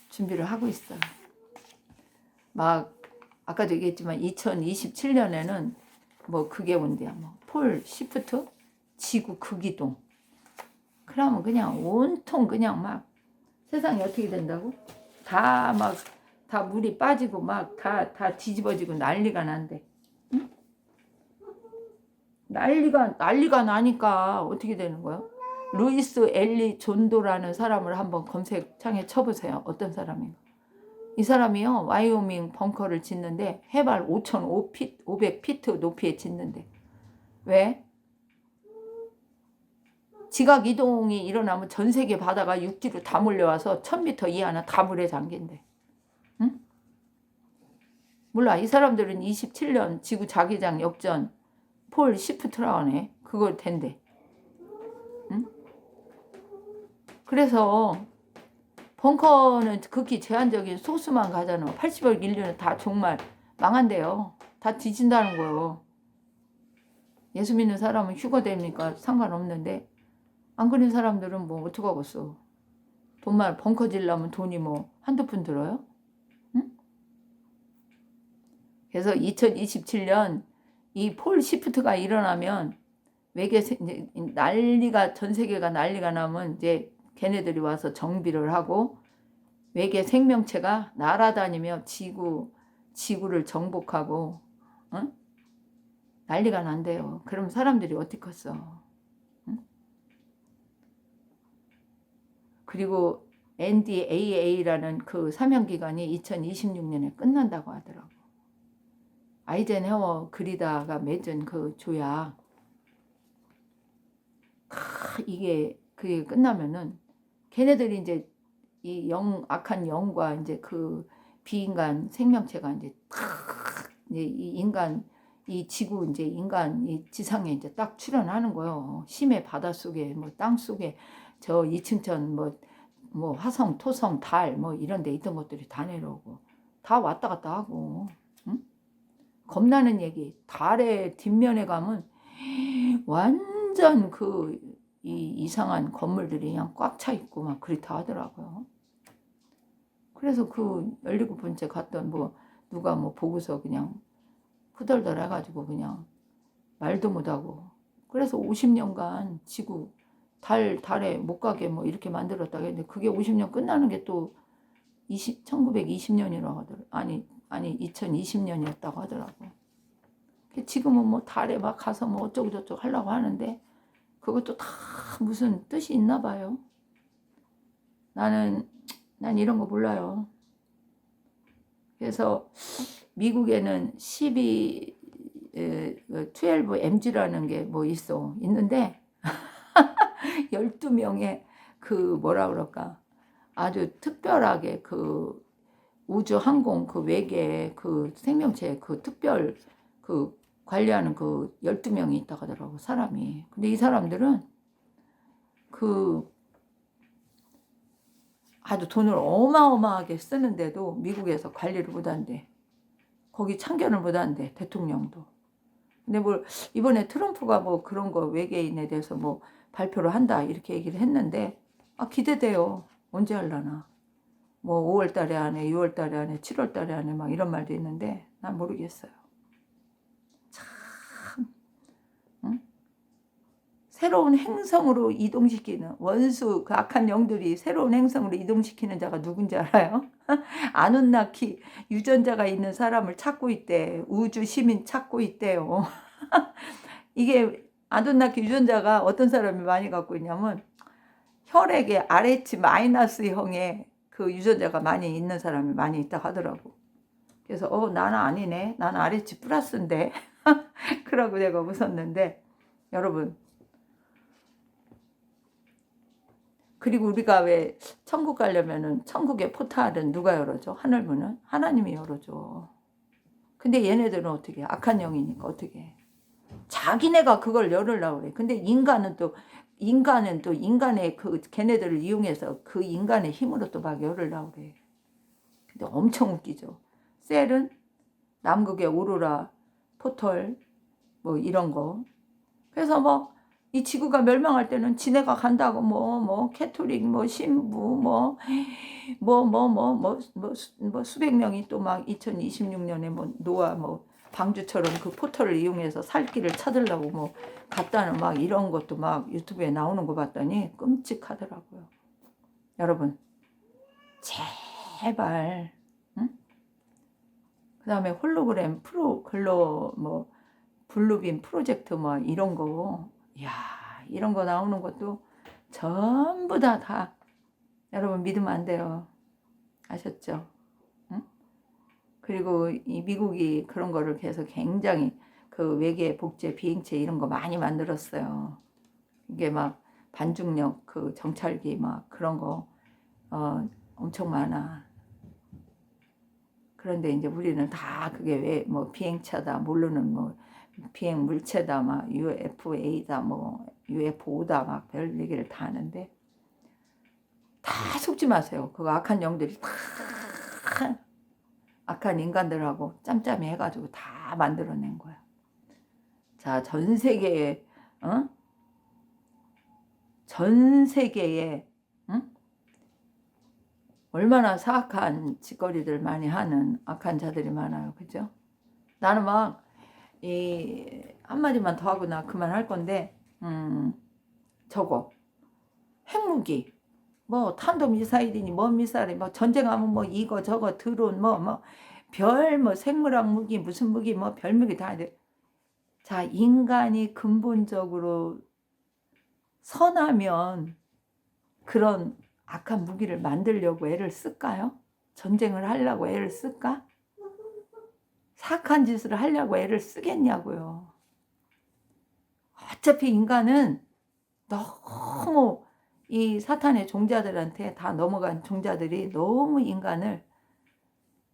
준비를 하고 있어요. 막 아까도 얘기했지만 2027년에는 뭐 그게 온대야. 뭐 폴 시프트 지구 극이동. 그러면 그냥 온통 그냥 막 세상이 어떻게 된다고? 다 물이 빠지고 막 다 뒤집어지고 난리가 난대. 응? 난리가 나니까 어떻게 되는 거야? 루이스 엘리 존도라는 사람을 한번 검색창에 쳐보세요. 어떤 사람인가? 이 사람이요, 와이오밍 벙커를 짓는데 해발 5,500피트 높이에 짓는데. 왜? 지각 이동이 일어나면 전 세계 바다가 육지로 다 몰려와서 1000m 이하는 다 물에 잠긴대. 응? 몰라. 이 사람들은 27년 지구 자기장 역전 폴 시프트라고 하네. 그걸 된대. 응? 그래서 벙커는 극히 제한적인 소수만 가잖아. 80억 인류는 다 정말 망한대요. 다 뒤진다는 거예요. 예수 믿는 사람은 휴가 되니까 상관없는데 안 그런 사람들은 뭐 어떡하겠어. 돈만 벙커 질려면 돈이 뭐 한두 푼 들어요? 응? 그래서 2027년 이 폴 시프트가 일어나면 외계 난리가 전 세계가 난리가 나면 이제 걔네들이 와서 정비를 하고 외계 생명체가 날아다니며 지구를 정복하고 응? 난리가 난대요. 그럼 사람들이 어떡했어? 응? 그리고 NDAA라는 그 사명기간이 2026년에 끝난다고 하더라고. 아이젠하워 그리다가 맺은 그 조약 이게 그게 끝나면은 걔네들이 이제 이 악한 영과 이제 그 비인간 생명체가 이제 이 인간 이 지구 이제 인간 이 지상에 이제 딱 출현하는 거예요. 심해 바닷속에 뭐 땅 속에 저 이층천 뭐 화성, 토성, 달 뭐 이런 데 있던 것들이 다 내려오고 다 왔다 갔다 하고 응? 겁나는 얘기. 달의 뒷면에 가면 완전 이 이상한 건물들이 그냥 꽉 차 있고 막 그렇다 하더라고요. 그래서 그 17번째 갔던 뭐 누가 뭐 보고서 그냥 후덜덜 해가지고 그냥 말도 못하고 그래서 50년간 지구 달에 못 가게 뭐 이렇게 만들었다고 했는데 그게 50년 끝나는 게 또 1920년이라고 하더라고요. 아니 2020년이었다고 하더라고요. 지금은 뭐 달에 막 가서 뭐 어쩌고저쩌고 하려고 하는데 그것도 다 무슨 뜻이 있나 봐요. 난 이런 거 몰라요. 그래서 미국에는 12MG라는 게 뭐 있는데 12명의 그 뭐라 그럴까 아주 특별하게 그 우주 항공 그 외계 그 생명체 그 특별 그 관리하는 그 12명이 있다고 하더라고 사람이. 근데 이 사람들은 그 아주 돈을 어마어마하게 쓰는데도 미국에서 관리를 못한대. 거기 참견을 못한대 대통령도. 근데 뭘 이번에 트럼프가 뭐 그런 거 외계인에 대해서 뭐 발표를 한다 이렇게 얘기를 했는데 기대돼요. 언제 하려나. 뭐 5월 달에 안에 6월 달에 안에 7월 달에 안에 막 이런 말도 있는데 난 모르겠어요. 참 응? 새로운 행성으로 이동시키는 원수 그 악한 영들이 새로운 행성으로 이동시키는 자가 누군지 알아요? 아누나키 유전자가 있는 사람을 찾고 있대. 우주 시민 찾고 있대요. 이게 아누나키 유전자가 어떤 사람이 많이 갖고 있냐면 혈액의 RH 마이너스 형의 그 유전자가 많이 있는 사람이 많이 있다고 하더라고. 그래서 나는 아니네. 나는 RH 플러스인데. 그러고 내가 웃었는데 여러분 그리고 우리가 왜 천국 가려면은 천국의 포탈은 누가 열어줘? 하늘문은 하나님이 열어줘. 근데 얘네들은 어떻게 해? 악한 영이니까 어떻게 해? 자기네가 그걸 열으려고 그래. 근데 인간은 또 인간의 그 걔네들을 이용해서 그 인간의 힘으로 또 막 열으려고 그래. 근데 엄청 웃기죠. 셀은 남극의 오로라 포털 뭐 이런 거. 그래서 뭐 이 지구가 멸망할 때는 지네가 간다고 뭐 캐톨릭 뭐 신부 뭐 수백 명이 또 막 2026년에 뭐 노아 뭐 방주처럼 그 포털을 이용해서 살 길을 찾으려고 뭐 갔다는 막 이런 것도 막 유튜브에 나오는 거 봤더니 끔찍하더라고요. 여러분 제발 응? 그다음에 홀로그램 글로 뭐 블루빔 프로젝트 뭐 이런 거, 야 이런 거 나오는 것도 전부 다 여러분 믿으면 안 돼요. 아셨죠? 응? 그리고 이 미국이 그런 거를 계속 굉장히 그 외계 복제 비행체 이런 거 많이 만들었어요. 이게 막 반중력 그 정찰기 막 그런 거 엄청 많아. 그런데 이제 우리는 다 그게 왜 뭐 비행차다 모르는 뭐 비행 물체다 막 UFA다 뭐 UFO다 막 별 얘기를 다 하는데 다 속지 마세요. 그거 악한 영들이 다 악한 인간들하고 짬짬이 해가지고 다 만들어낸 거야. 자, 전 세계에 전 세계에 얼마나 사악한 짓거리들 많이 하는 악한 자들이 많아요. 그죠? 나는 막 이 한마디만 더 하고 나 그만할 건데 저거 핵무기 뭐 탄도미사일이니 뭐 미사일이 뭐 전쟁하면 뭐 이거 저거 드론 뭐 별 뭐 생물학 무기 무슨 무기 뭐 별무기 다 돼. 자 인간이 근본적으로 선하면 그런 악한 무기를 만들려고 애를 쓸까요? 전쟁을 하려고 애를 쓸까? 사악한 짓을 하려고 애를 쓰겠냐고요. 어차피 인간은 너무 이 사탄의 종자들한테 다 넘어간 종자들이 너무 인간을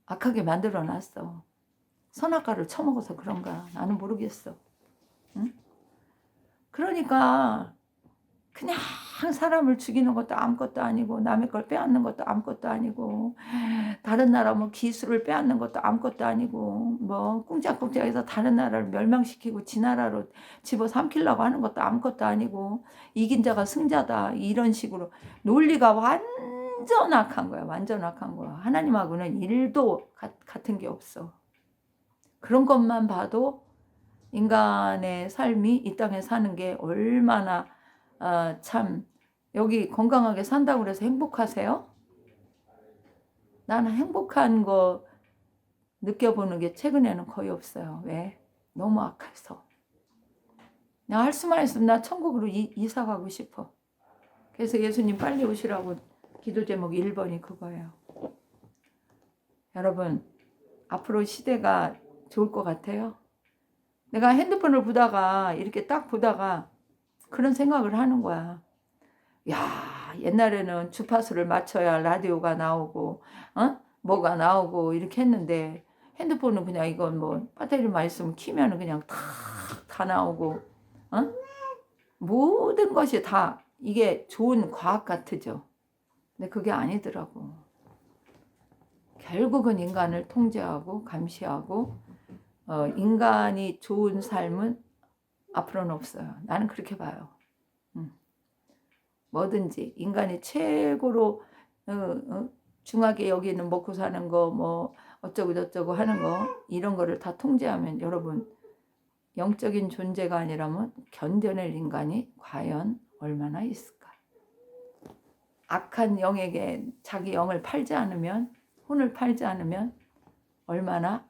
악하게 만들어 놨어. 선악과를 처먹어서 그런가 나는 모르겠어. 응? 그러니까 그냥 사람을 죽이는 것도 아무것도 아니고 남의 걸 빼앗는 것도 아무것도 아니고 다른 나라 뭐 기술을 빼앗는 것도 아무것도 아니고 뭐 꿍짝꿍짝해서 다른 나라를 멸망시키고 지 나라로 집어삼키려고 하는 것도 아무것도 아니고 이긴 자가 승자다 이런 식으로 논리가 완전 악한 거야. 완전 악한 거야. 하나님하고는 일도 같은 게 없어. 그런 것만 봐도 인간의 삶이 이 땅에 사는 게 얼마나 참 여기 건강하게 산다고 그래서 행복하세요? 나는 행복한 거 느껴보는 게 최근에는 거의 없어요. 왜? 너무 악해서. 나 할 수만 있으면 나 천국으로 이사 가고 싶어. 그래서 예수님 빨리 오시라고 기도 제목 1번이 그거예요. 여러분 앞으로 시대가 좋을 것 같아요? 내가 핸드폰을 보다가 이렇게 딱 보다가 그런 생각을 하는 거야. 야, 옛날에는 주파수를 맞춰야 라디오가 나오고, 뭐가 나오고 이렇게 했는데 핸드폰은 그냥 이건 뭐 배터리만 있으면 키면은 그냥 다 나오고, 모든 것이 다 이게 좋은 과학 같으죠. 근데 그게 아니더라고. 결국은 인간을 통제하고 감시하고 인간이 좋은 삶은 앞으로는 없어요. 나는 그렇게 봐요. 뭐든지 인간이 최고로 중하게 여기는 먹고 사는 거 뭐 어쩌고 저쩌고 하는 거 이런 거를 다 통제하면 여러분 영적인 존재가 아니라면 견뎌낼 인간이 과연 얼마나 있을까? 악한 영에게 자기 영을 팔지 않으면 혼을 팔지 않으면 얼마나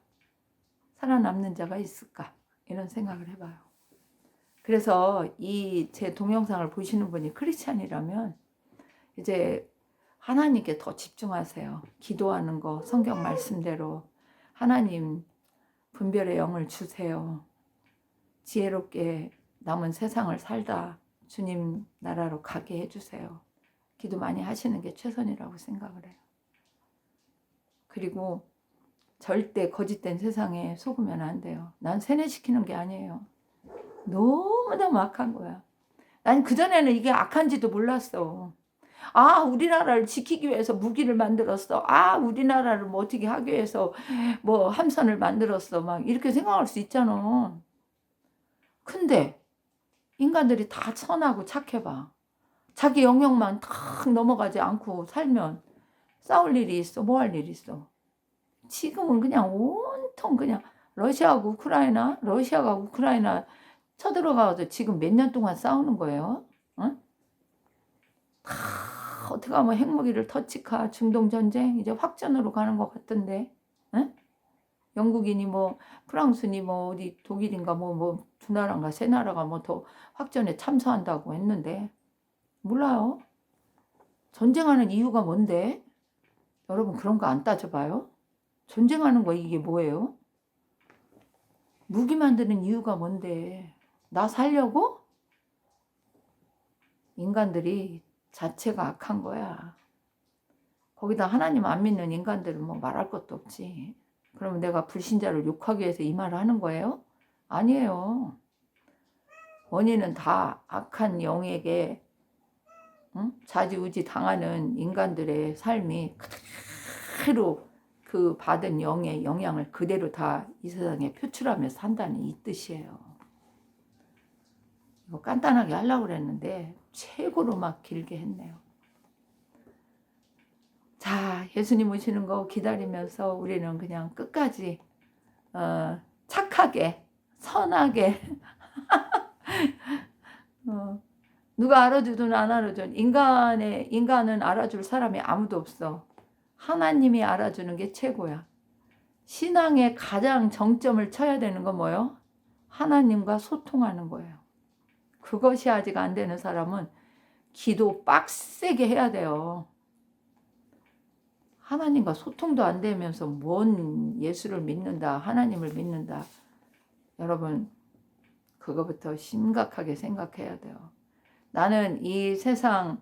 살아남는 자가 있을까? 이런 생각을 해봐요. 그래서 이 제 동영상을 보시는 분이 크리스찬이라면 이제 하나님께 더 집중하세요. 기도하는 거 성경 말씀대로 하나님 분별의 영을 주세요. 지혜롭게 남은 세상을 살다 주님 나라로 가게 해주세요. 기도 많이 하시는 게 최선이라고 생각을 해요. 그리고 절대 거짓된 세상에 속으면 안 돼요. 난 세뇌시키는 게 아니에요. 너무너무 악한 거야. 난 그전에는 이게 악한지도 몰랐어. 아, 우리나라를 지키기 위해서 무기를 만들었어. 아, 우리나라를 뭐 어떻게 하기 위해서 뭐 함선을 만들었어. 막 이렇게 생각할 수 있잖아. 근데 인간들이 다 선하고 착해봐. 자기 영역만 탁 넘어가지 않고 살면 싸울 일이 있어? 뭐 할 일이 있어? 지금은 그냥 온통 그냥 러시아가 우크라이나 쳐들어가서 지금 몇 년 동안 싸우는 거예요. 응? 다 어떻게 하면 핵무기를 터치카 중동 전쟁 이제 확전으로 가는 것 같던데. 응? 영국이니 뭐 프랑스니 뭐 어디 독일인가 뭐 두 나라인가 세 나라가 뭐 더 확전에 참여한다고 했는데 몰라요. 전쟁하는 이유가 뭔데? 여러분 그런 거 안 따져봐요? 전쟁하는 거 이게 뭐예요? 무기 만드는 이유가 뭔데? 나 살려고? 인간들이 자체가 악한 거야. 거기다 하나님 안 믿는 인간들은 뭐 말할 것도 없지. 그러면 내가 불신자를 욕하기 위해서 이 말을 하는 거예요? 아니에요. 원인은 다 악한 영에게 좌지우지 당하는 인간들의 삶이 그대로 그 받은 영의 영향을 그대로 다 이 세상에 표출하며 산다는 이 뜻이에요. 이거 간단하게 하려고 그랬는데 최고로 막 길게 했네요. 자, 예수님 오시는 거 기다리면서 우리는 그냥 끝까지 착하게 선하게 누가 알아주든 안 알아주든 인간은 알아줄 사람이 아무도 없어. 하나님이 알아주는 게 최고야. 신앙의 가장 정점을 쳐야 되는 건 뭐예요? 하나님과 소통하는 거예요. 그것이 아직 안 되는 사람은 기도 빡세게 해야 돼요. 하나님과 소통도 안 되면서 뭔 예수를 믿는다, 하나님을 믿는다. 여러분, 그거부터 심각하게 생각해야 돼요. 나는 이 세상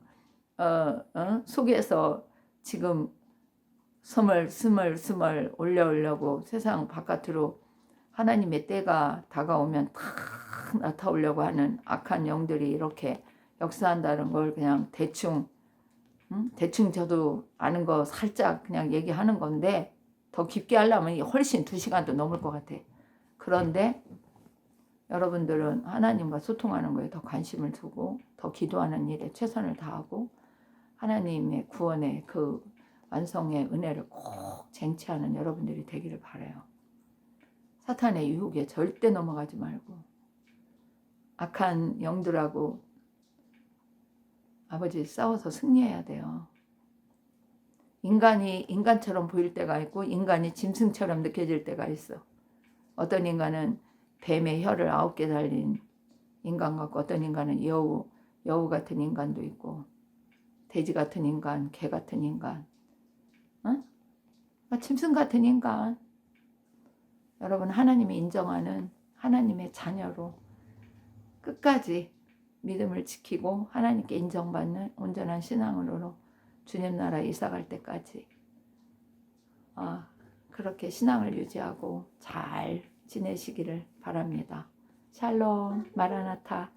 속에서 지금 스멀 올려오려고 세상 바깥으로 하나님의 때가 다가오면 탁 나타오려고 하는 악한 영들이 이렇게 역사한다는 걸 그냥 대충 저도 아는 거 살짝 그냥 얘기하는 건데 더 깊게 하려면 훨씬 2시간도 넘을 것 같아. 그런데 여러분들은 하나님과 소통하는 거에 더 관심을 두고 더 기도하는 일에 최선을 다하고 하나님의 구원의 그 완성의 은혜를 꼭 쟁취하는 여러분들이 되기를 바라요. 사탄의 유혹에 절대 넘어가지 말고 악한 영들하고 아버지 싸워서 승리해야 돼요. 인간이 인간처럼 보일 때가 있고 인간이 짐승처럼 느껴질 때가 있어. 어떤 인간은 뱀의 혀를 9개 달린 인간 같고 어떤 인간은 여우 같은 인간도 있고 돼지 같은 인간, 개 같은 인간, 짐승 같은 인간. 여러분 하나님이 인정하는 하나님의 자녀로 끝까지 믿음을 지키고 하나님께 인정받는 온전한 신앙으로 주님 나라 이사갈 때까지 그렇게 신앙을 유지하고 잘 지내시기를 바랍니다. 샬롬 마라나타.